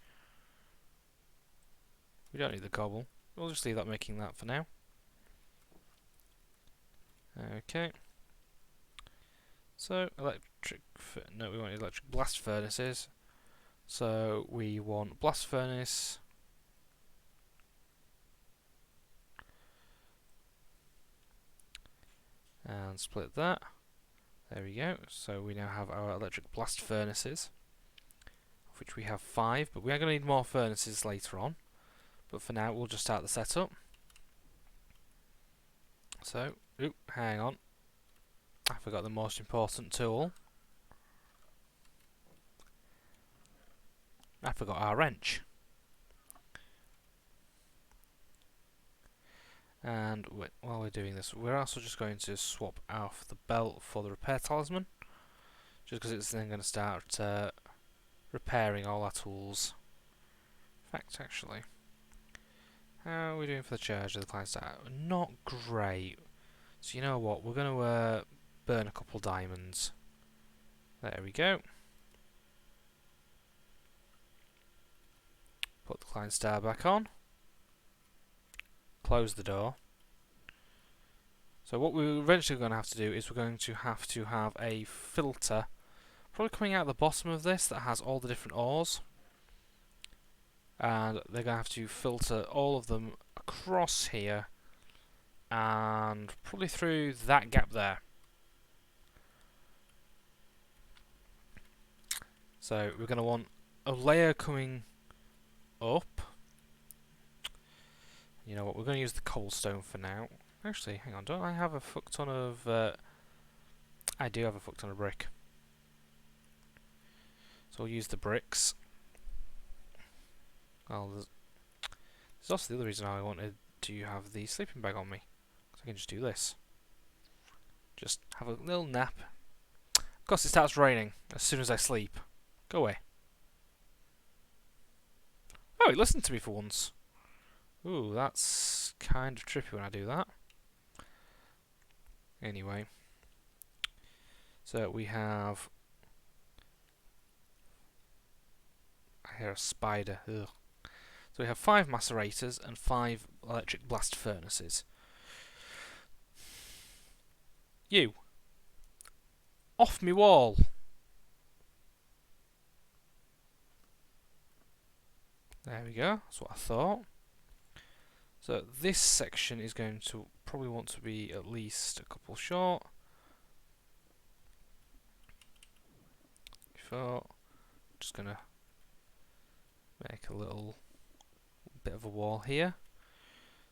We don't need the cobble. We'll just leave that making that for now. Okay. So, no, we want electric blast furnaces. So, we want blast furnace. And split that. There we go. So, we now have our electric blast furnaces, of which we have 5, but we are going to need more furnaces later on. But for now, we'll just start the setup. So, oop, hang on. I forgot the most important tool. I forgot our wrench. And while we're doing this, we're also just going to swap off the belt for the repair talisman, just because it's then going to start repairing all our tools. In fact, actually, how are we doing for the charge of the client star? Not great. So you know what? We're going to burn a couple diamonds. There we go. Put the client star back on. Close the door. So what we're eventually going to have to do is we're going to have a filter, probably coming out the bottom of this, that has all the different ores. And they're going to have to filter all of them across here and probably through that gap there. So we're going to want a layer coming up. You know what, we're going to use the cobblestone for now. Actually, hang on, don't I have a fuck ton of... I do have a fuck ton of brick. So we'll use the bricks. Well, there's also the other reason I wanted to have the sleeping bag on me. So I can just do this. Just have a little nap. Of course it starts raining as soon as I sleep. Go away. Oh, it listened to me for once. Ooh, that's kind of trippy when I do that. Anyway. So we have... I hear a spider. Ugh. So we have 5 macerators and 5 electric blast furnaces. You! Off me wall! There we go, that's what I thought. So this section is going to probably want to be at least a couple short. Just gonna make a little bit of a wall here.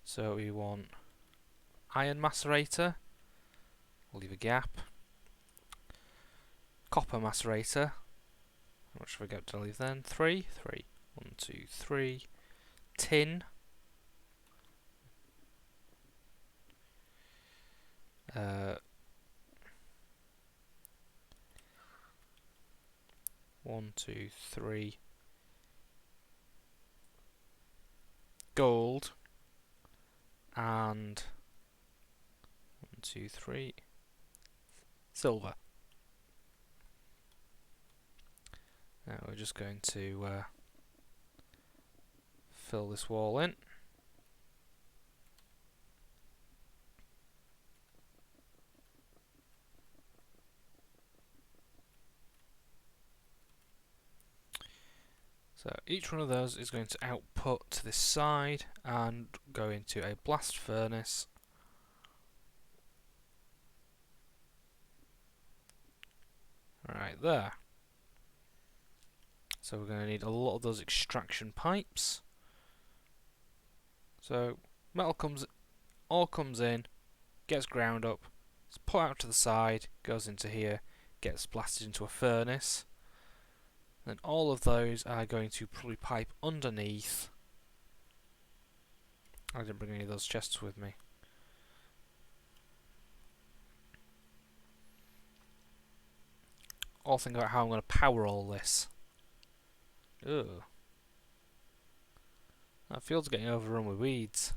So we want iron macerator. We'll leave a gap. Copper macerator. How much have I got to leave then? 3. 3. 1, 2, 3. Tin. One, two, three. Gold. And 1, 2, 3. Silver. Now we're just going to fill this wall in. So each one of those is going to output to this side and go into a blast furnace. Right there. So we're going to need a lot of those extraction pipes. So metal all comes in, gets ground up, it's put out to the side, goes into here, gets blasted into a furnace. Then all of those are going to probably pipe underneath. I didn't bring any of those chests with me. I'll think about how I'm going to power all this. Ugh. That field's getting overrun with weeds.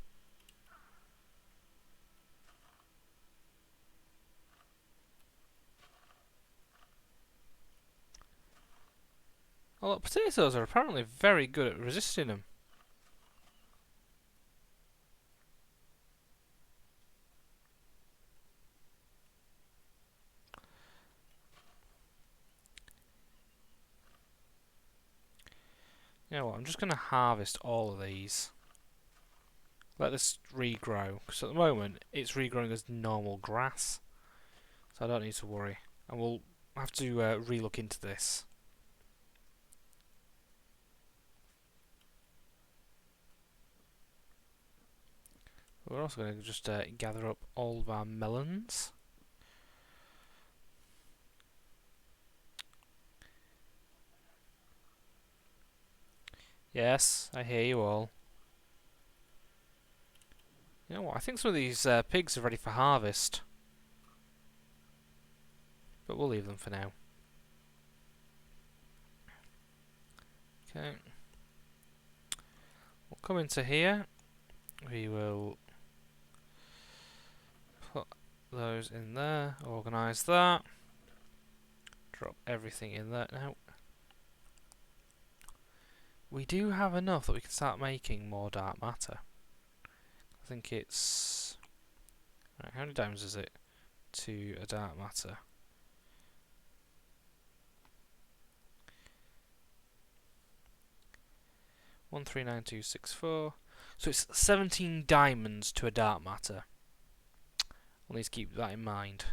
Oh look, potatoes are apparently very good at resisting them. You know what, I'm just going to harvest all of these. Let this regrow, because at the moment it's regrowing as normal grass. So I don't need to worry. And we'll have to re-look into this. we're also going to just gather up all of our melons. Yes, I hear you all. You know what, I think some of these pigs are ready for harvest. But we'll leave them for now. Okay. We'll come into here. We will put those in there, organise that. Drop everything in there now. We do have enough that we can start making more dark matter. I think it's... Right, how many diamonds is it to a dark matter? One, 3, 9, 2, 6, 4. So it's 17 diamonds to a dark matter. We'll need to keep that in mind.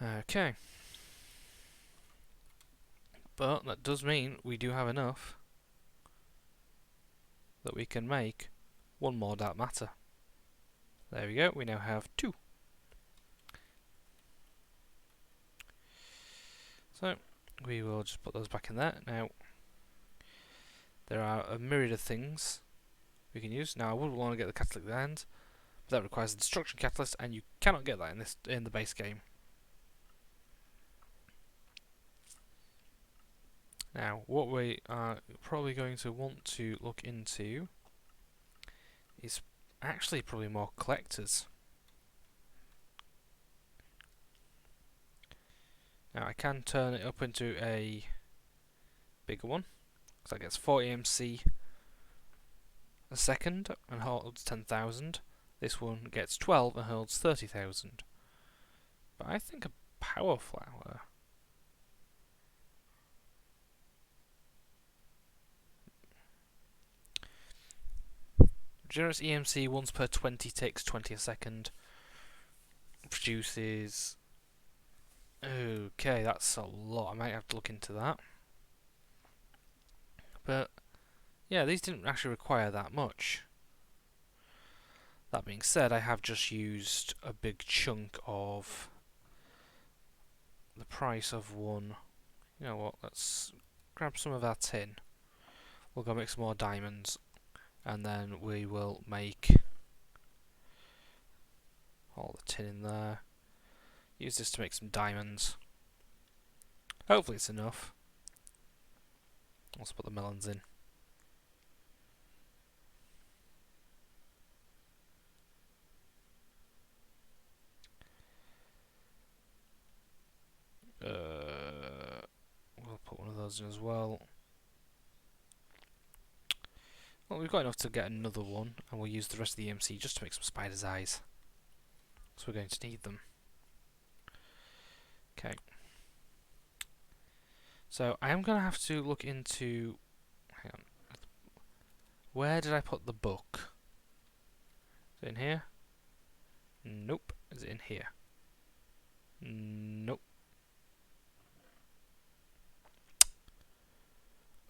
Okay. But that does mean we do have enough that we can make one more dark matter. There we go, we now have 2. So, we will just put those back in there. Now, there are a myriad of things we can use. Now, I would want to get the catalytic end, but that requires a destruction catalyst, and you cannot get that in the base game. Now, what we are probably going to want to look into is actually probably more collectors. Now, I can turn it up into a bigger one, because that gets 40 MC a second and holds 10,000. This one gets 12 and holds 30,000. But I think a power flower... Generous EMC once per 20 ticks, 20 a second. Produces... Okay, that's a lot. I might have to look into that. But, yeah, these didn't actually require that much. That being said, I have just used a big chunk of the price of one. You know what, let's grab some of our tin. We'll go make some more diamonds. And then we will make all the tin in there. Use this to make some diamonds. Hopefully it's enough. Let's put the melons in. We'll put one of those in as well. Well, we've got enough to get another one, and we'll use the rest of the EMC just to make some spider's eyes. So we're going to need them. Okay. So I am going to have to look into... Hang on. Where did I put the book? Is it in here? Nope. Is it in here? Nope.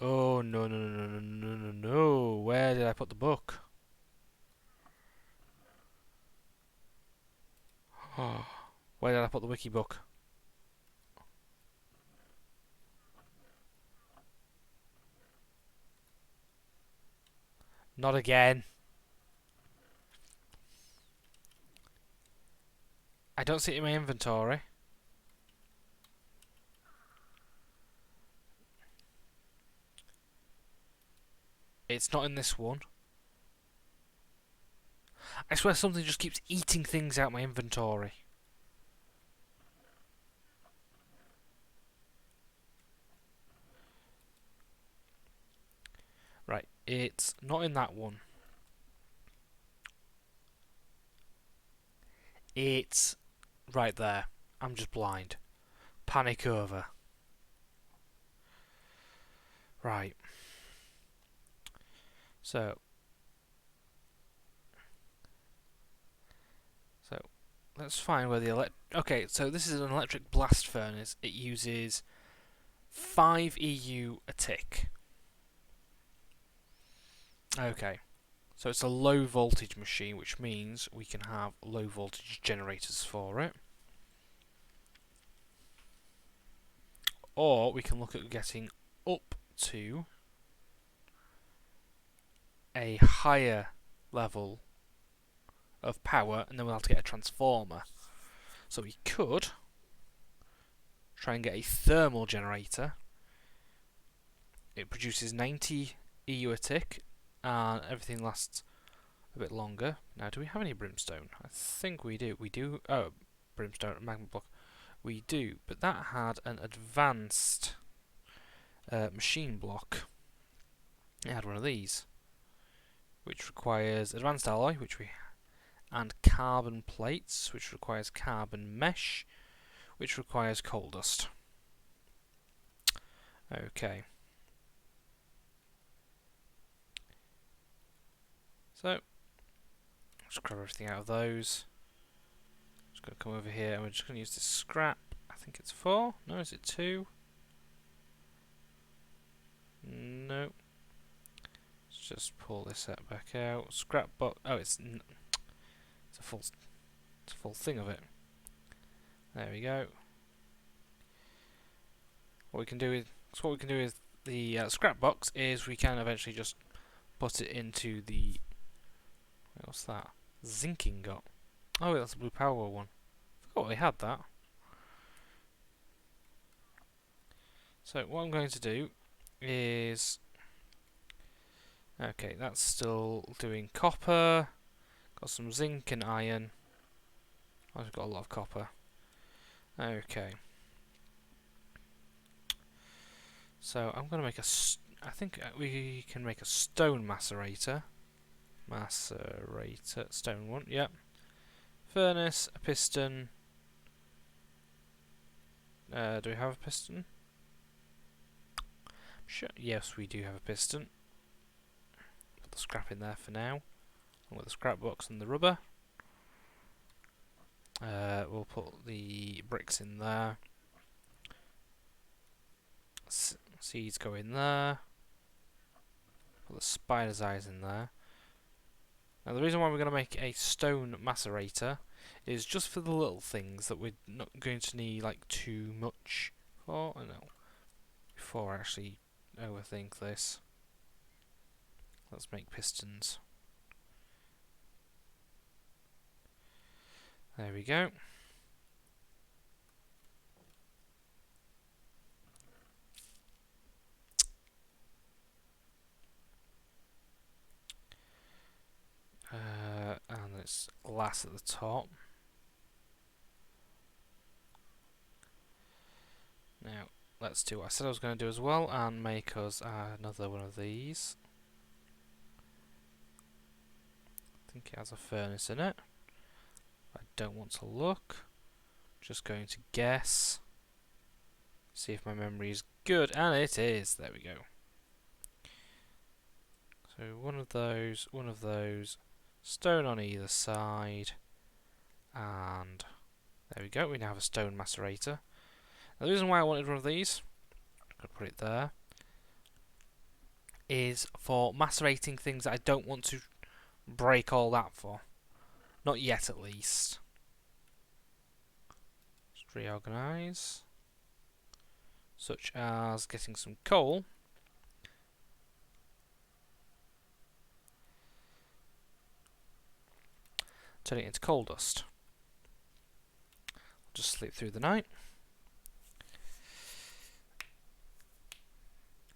Oh, no, no, no, no, no, no, no. Where did I put the book? Where did I put the wiki book? Not again. I don't see it in my inventory. It's not in this one. I swear something just keeps eating things out my inventory. Right, it's not in that one. It's right there. I'm just blind. Panic over. Right. So let's find where the okay, so this is an electric blast furnace. It uses 5 EU a tick. Okay, so it's a low voltage machine, which means we can have low voltage generators for it. Or we can look at getting up to a higher level of power, and then we'll have to get a transformer. So we could try and get a thermal generator. It produces 90 EU a tick, and everything lasts a bit longer. Now, do we have any brimstone? I think we do. We do. Oh, brimstone, magma block. We do, but that had an advanced machine block. It had one of these, which requires advanced alloy, and carbon plates, which requires carbon mesh, which requires coal dust. Okay. So, just grab everything out of those. Just going to come over here and we're just going to use this scrap. I think it's 4. No, is it 2? No. Let's just pull this set back out. Scrap box. Oh, it's a full thing of it. There we go. What we can do with the scrap box is we can eventually just put it into the. What's that? Zinc ingot. Oh, that's a blue power one. I forgot we had that. So what I'm going to do is, okay, that's still doing copper. Got some zinc and iron. I've got a lot of copper. Okay. So I'm going to make I think we can make a stone macerator. Stone one, yep. Furnace, a piston. Do we have a piston? Sure. Yes, we do have a piston. Put the scrap in there for now. Along with the scrap box and the rubber. We'll put the bricks in there. Seeds go in there. Put the spider's eyes in there. Now the reason why we're going to make a stone macerator is just for the little things that we're not going to need like too much for. I know. Before I actually overthink this, let's make pistons. There we go. And it's glass at the top. Now, let's do what I said I was going to do as well, and make us another one of these. I think it has a furnace in it. I don't want to look. Just going to guess. See if my memory is good, and it is. There we go. So one of those, stone on either side, and there we go. We now have a stone macerator. Now the reason why I wanted one of these, I'm going to put it there, is for macerating things that I don't want to break all that for. Not yet, at least. Just reorganise. Such as getting some coal. Turn it into coal dust. I'll just sleep through the night.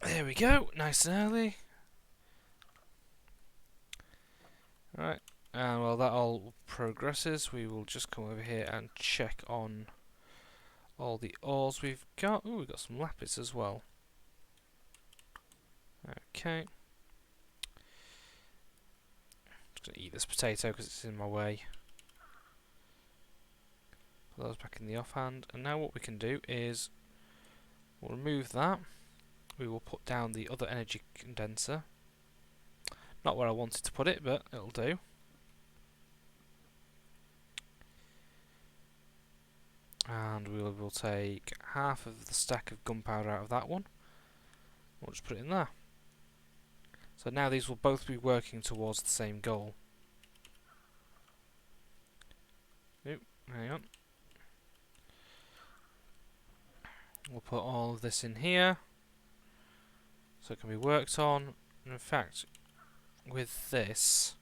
There we go, nice and early. Right, and while that all progresses, we will just come over here and check on all the ores we've got. Ooh, we've got some lapis as well. Okay. Just going to eat this potato because it's in my way. Put those back in the offhand. And now what we can do is we'll remove that. We will put down the other energy condenser. Not where I wanted to put it, but it'll do. And we'll take half of the stack of gunpowder out of that one. We'll just put it in there. So now these will both be working towards the same goal. Oop, hang on. We'll put all of this in here, so it can be worked on. And in fact, with this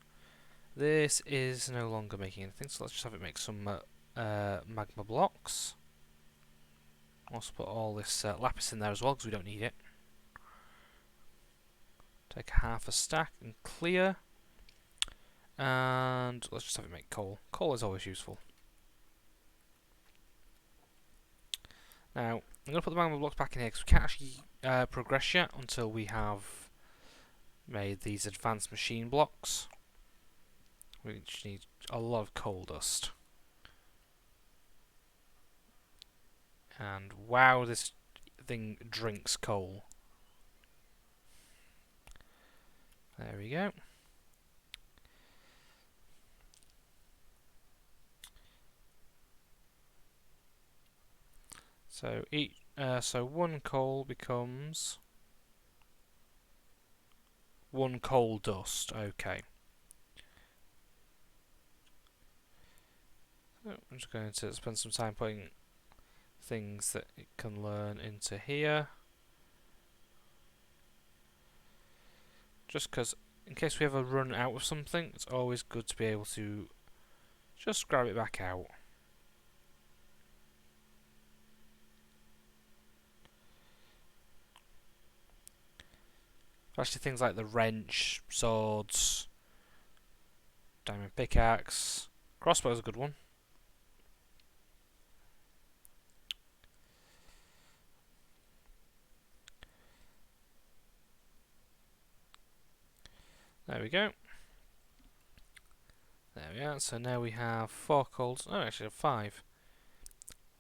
is no longer making anything, so let's just have it make some magma blocks. Also put all this lapis in there as well, because we don't need it. Take half a stack and clear. And let's just have it make coal. Coal is always useful. Now, I'm going to put the magma blocks back in here because we can't actually progress yet until we have made these advanced machine blocks. We just need a lot of coal dust. And wow, this thing drinks coal. There we go. So so one coal becomes one coal dust. Okay. So I'm just going to spend some time putting things that it can learn into here. Just because, in case we ever run out of something, it's always good to be able to just grab it back out. Especially things like the wrench, swords, diamond pickaxe, crossbow's a good one. There we go. There we are. So now we have 4 coals. Oh, actually 5.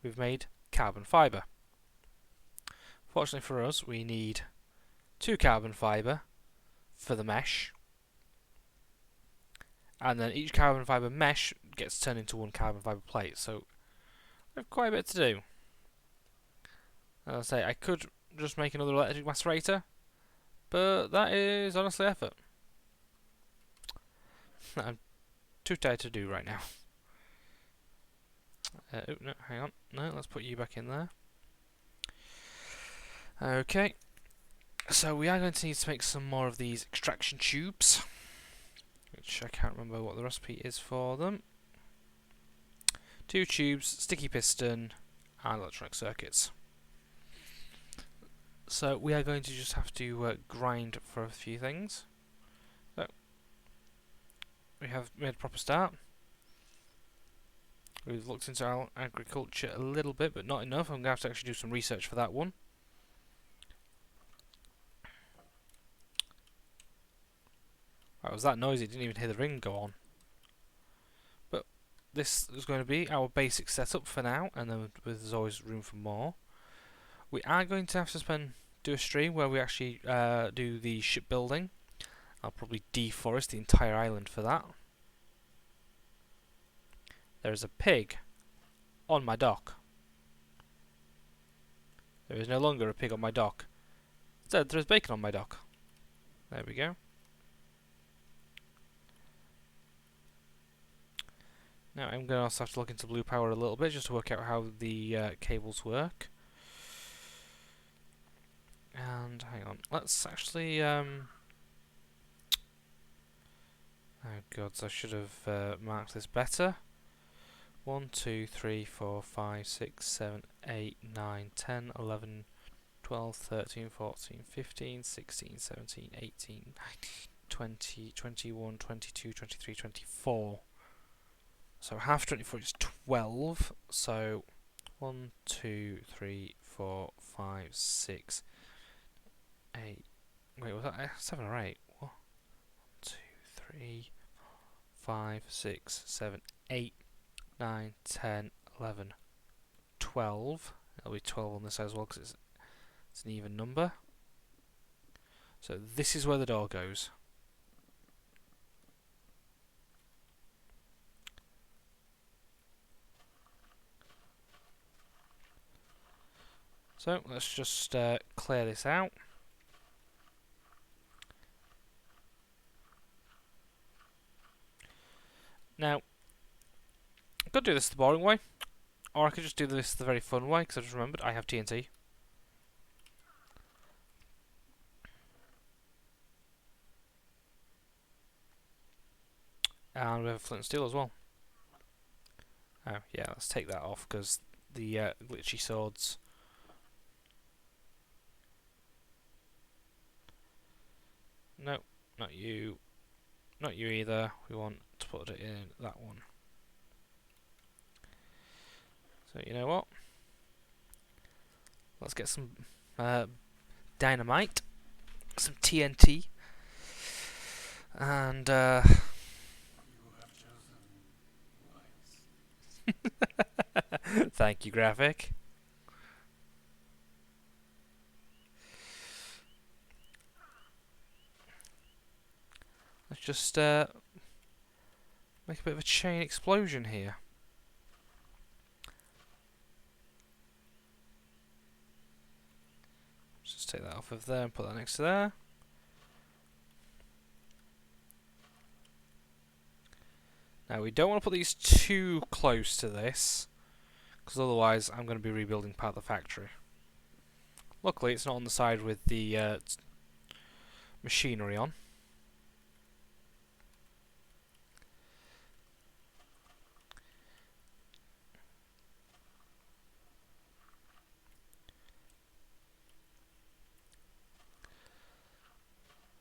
We've made carbon fibre. Fortunately for us, we need 2 carbon fibre for the mesh. And then each carbon fibre mesh gets turned into 1 carbon fibre plate. So we have quite a bit to do. As I say, I could just make another electric macerator, but that is honestly effort. I'm too tired to do right now. Oh, no, hang on. No, let's put you back in there. Okay. So we are going to need to make some more of these extraction tubes, which I can't remember what the recipe is for them. 2 tubes, sticky piston, and electronic circuits. So we are going to just have to grind for a few things. So we have made a proper start. We've looked into our agriculture a little bit, but not enough. I'm going to have to actually do some research for that one. Right, was that noisy? Didn't even hear the ring go on. But this is going to be our basic setup for now, and then there's always room for more. We are going to have to do a stream where we actually do the shipbuilding. I'll probably deforest the entire island for that. There is a pig on my dock. There is no longer a pig on my dock. Instead, there is bacon on my dock. There we go. Now I'm going to also have to look into blue power a little bit just to work out how the cables work. And hang on, let's actually oh gods, I should have marked this better. 1, 2, 3, 4, 5, 6, 7, 8, 9, 10, 11, 12, 13, 14, 15, 16, 17, 18, 19, 20, 21, 22, 23, 24. So half 24 is 12. So 1, 2, 3, 4, 5, 6, 8. Wait, was that 7 or 8? 1, 2, 3, 5, 6, 7, 8, 9, 10, 11, 12. There'll be 12 on this side as well because it's an even number. So this is where the door goes. So let's just clear this out. Now, I could do this the boring way, or I could just do this the very fun way, because I just remembered I have TNT. And we have a flint and steel as well. Oh, yeah, let's take that off, because the glitchy swords... No, not you. Not you either. We want to put it in that one. So, you know what? Let's get some dynamite, some TNT, and thank you, graphic. Let's just make a bit of a chain explosion here. Just take that off of there and put that next to there. Now we don't want to put these too close to this, because otherwise I'm going to be rebuilding part of the factory. Luckily it's not on the side with the machinery on.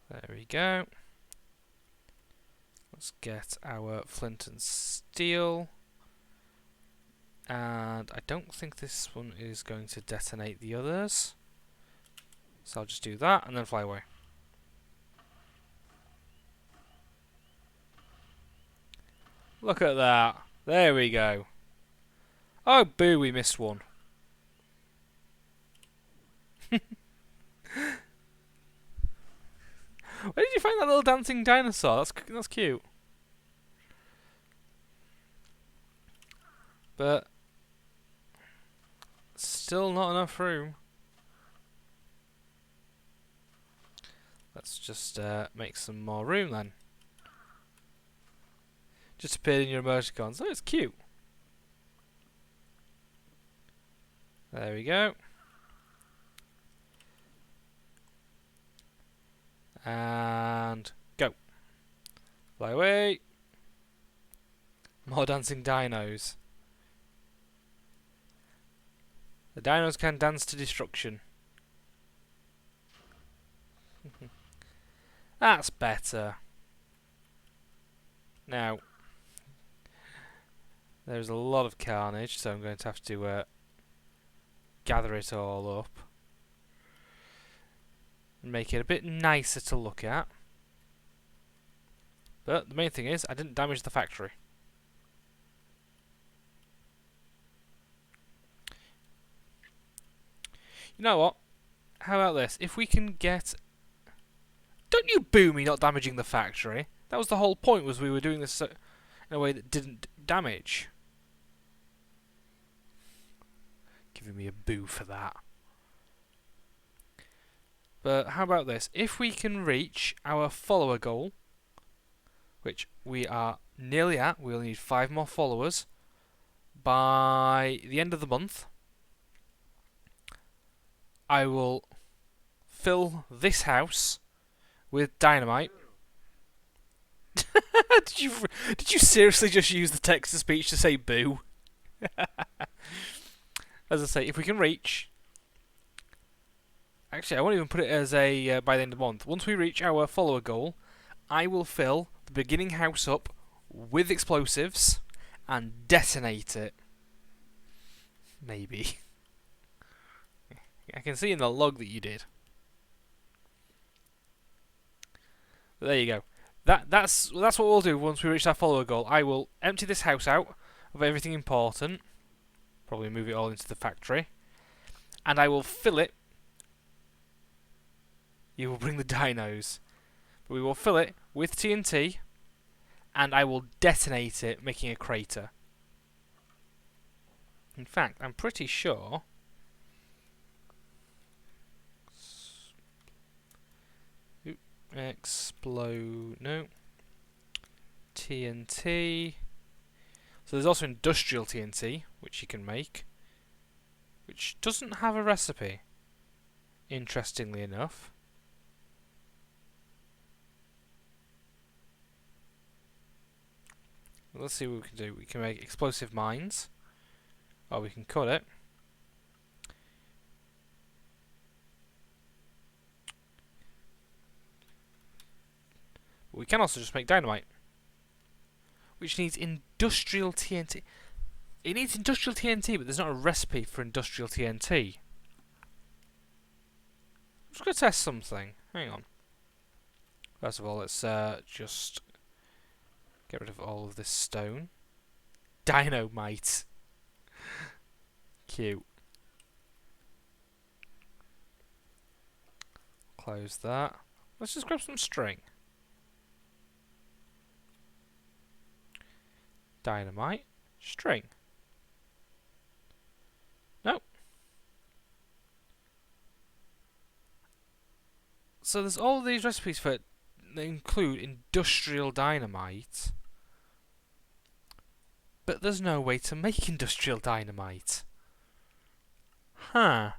There we go. Let's get our flint and steel. And I don't think this one is going to detonate the others. So I'll just do that and then fly away. Look at that. There we go. Oh, boo, we missed one. Where did you find that little dancing dinosaur? That's cute. But still not enough room. Let's just make some more room then. Just appeared in your emoticons. Oh, it's cute. There we go. And go. Fly away. More dancing dinos. The dinos can dance to destruction. That's better. Now, there's a lot of carnage, so I'm going to have to gather it all up and make it a bit nicer to look at. But the main thing is, I didn't damage the factory. You know what? How about this? If we can get... Don't you boo me not damaging the factory. That was the whole point, was we were doing this in a way that didn't damage. Giving me a boo for that. But how about this? If we can reach our follower goal, which we are nearly at, we'll need 5 more followers by the end of the month, I will fill this house with dynamite. Did you seriously just use the text-to-speech to say boo? As I say, if we can reach... Actually, I won't even put it as a by the end of the month. Once we reach our follower goal, I will fill the beginning house up with explosives and detonate it. Maybe. I can see in the log that you did. But there you go. That's what we'll do once we reach our follower goal. I will empty this house out of everything important. Probably move it all into the factory. And I will fill it. You will bring the dinos. But we will fill it with TNT. And I will detonate it, making a crater. In fact, I'm pretty sure Explode. No. TNT. So there's also industrial TNT, which you can make, which doesn't have a recipe, interestingly enough. Let's see what we can do. We can make explosive mines, or we can cut it. But we can also just make dynamite, which needs industrial TNT. It needs industrial TNT, but there's not a recipe for industrial TNT. I'm just going to test something. Hang on. First of all, let's just get rid of all of this stone. Dynamite. Cute. Close that. Let's just grab some string. Dynamite. String. Nope. So there's all of these recipes for it that include industrial dynamite, but there's no way to make industrial dynamite. Huh.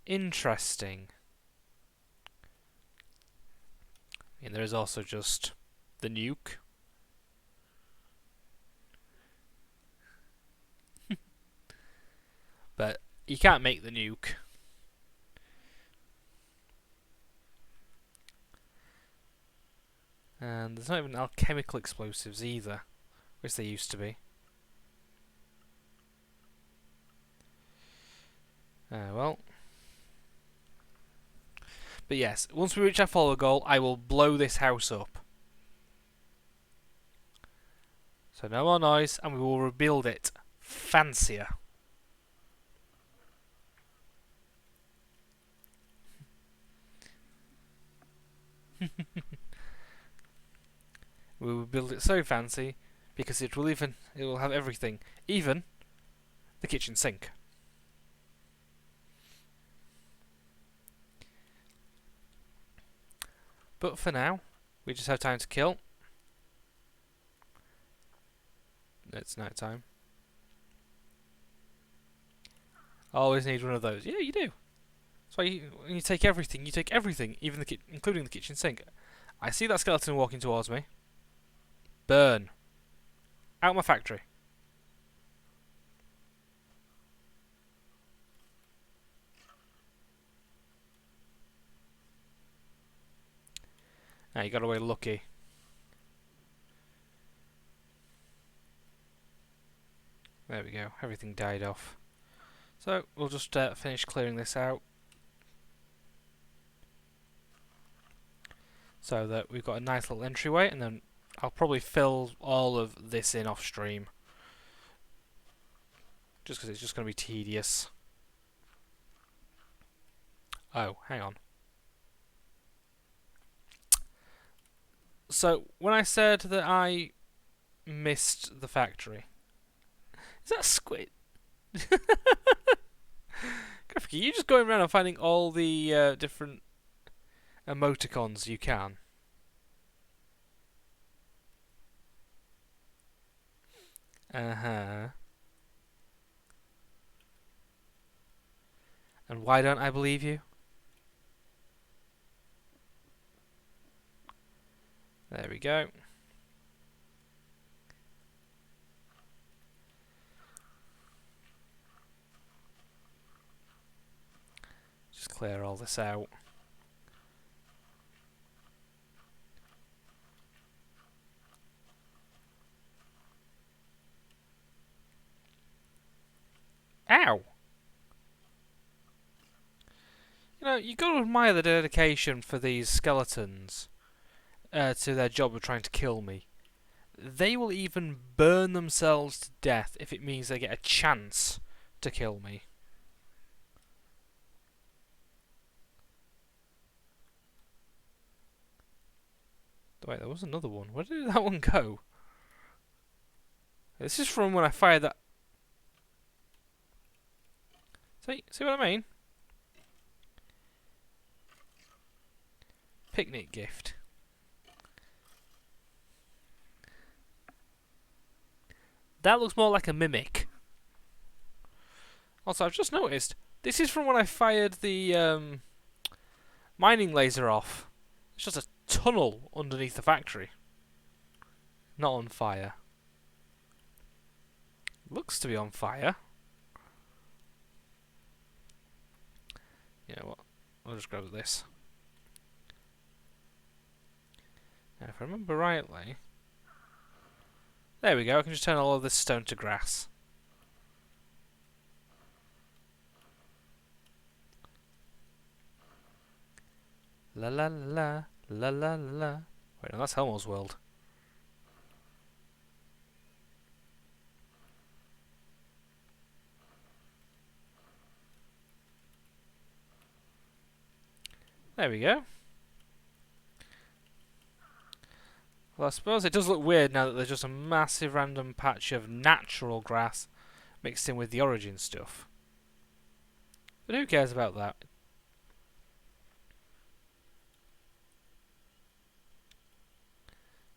Interesting. And there is also just the nuke. But you can't make the nuke. And there's not even alchemical explosives either, which there used to be. Well. But yes, once we reach our follower goal, I will blow this house up. So no more noise, and we will rebuild it fancier. We will build it so fancy because it will have everything, even the kitchen sink. But for now, we just have time to kill. It's night time. Always need one of those. Yeah, you do. So when you take everything, even including the kitchen sink. I see that skeleton walking towards me. Burn. Out my factory. Now you got away lucky. There we go. Everything died off. So we'll just finish clearing this out, so that we've got a nice little entryway, and then I'll probably fill all of this in off stream, just because it's just going to be tedious. Oh, hang on. So when I said that I missed the factory, is that a squid? Graphic, are you just going around and finding all the different emoticons you can? Uh-huh. And why don't I believe you? There we go. Just clear all this out. Ow! You know, you got to admire the dedication for these skeletons to their job of trying to kill me. They will even burn themselves to death if it means they get a chance to kill me. Wait, there was another one. Where did that one go? This is from when I fired that. See what I mean? picnic gift. That looks more like a mimic. Also, I've just noticed, this is from when I fired the mining laser off. It's just a tunnel underneath the factory. Not on fire. Looks to be on fire. You know what? I'll just grab this. Now, if I remember rightly... There we go, I can just turn all of this stone to grass. La la la, la la la. Wait, no, that's Helmo's world. There we go. Well, I suppose it does look weird now that there's just a massive random patch of natural grass mixed in with the origin stuff. But who cares about that?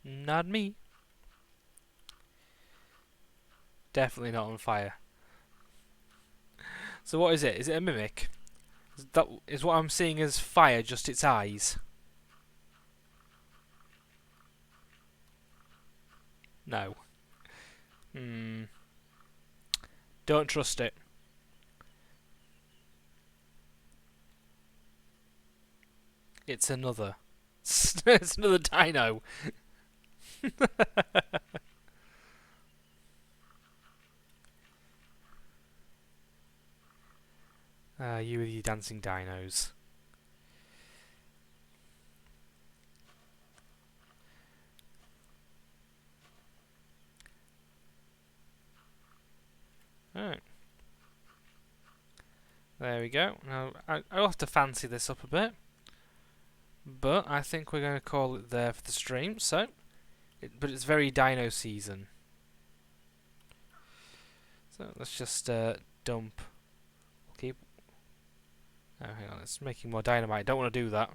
Not me. Definitely not on fire. So what is it? Is it a mimic? That is what I'm seeing as fire, just its eyes. No. Don't trust it. It's another. It's another dino. You with your dancing dinos. Alright. There we go. Now, I'll have to fancy this up a bit. But I think we're going to call it there for the stream. So, but it's very dino season. So let's just dump. Keep. Oh, hang on. It's making more dynamite. Don't want to do that.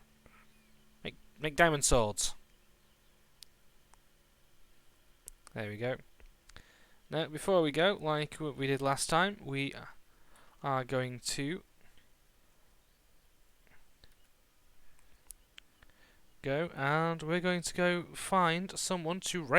Make diamond swords. There we go. Now, before we go, like what we did last time, we are going to go and we're going to go find someone to raid.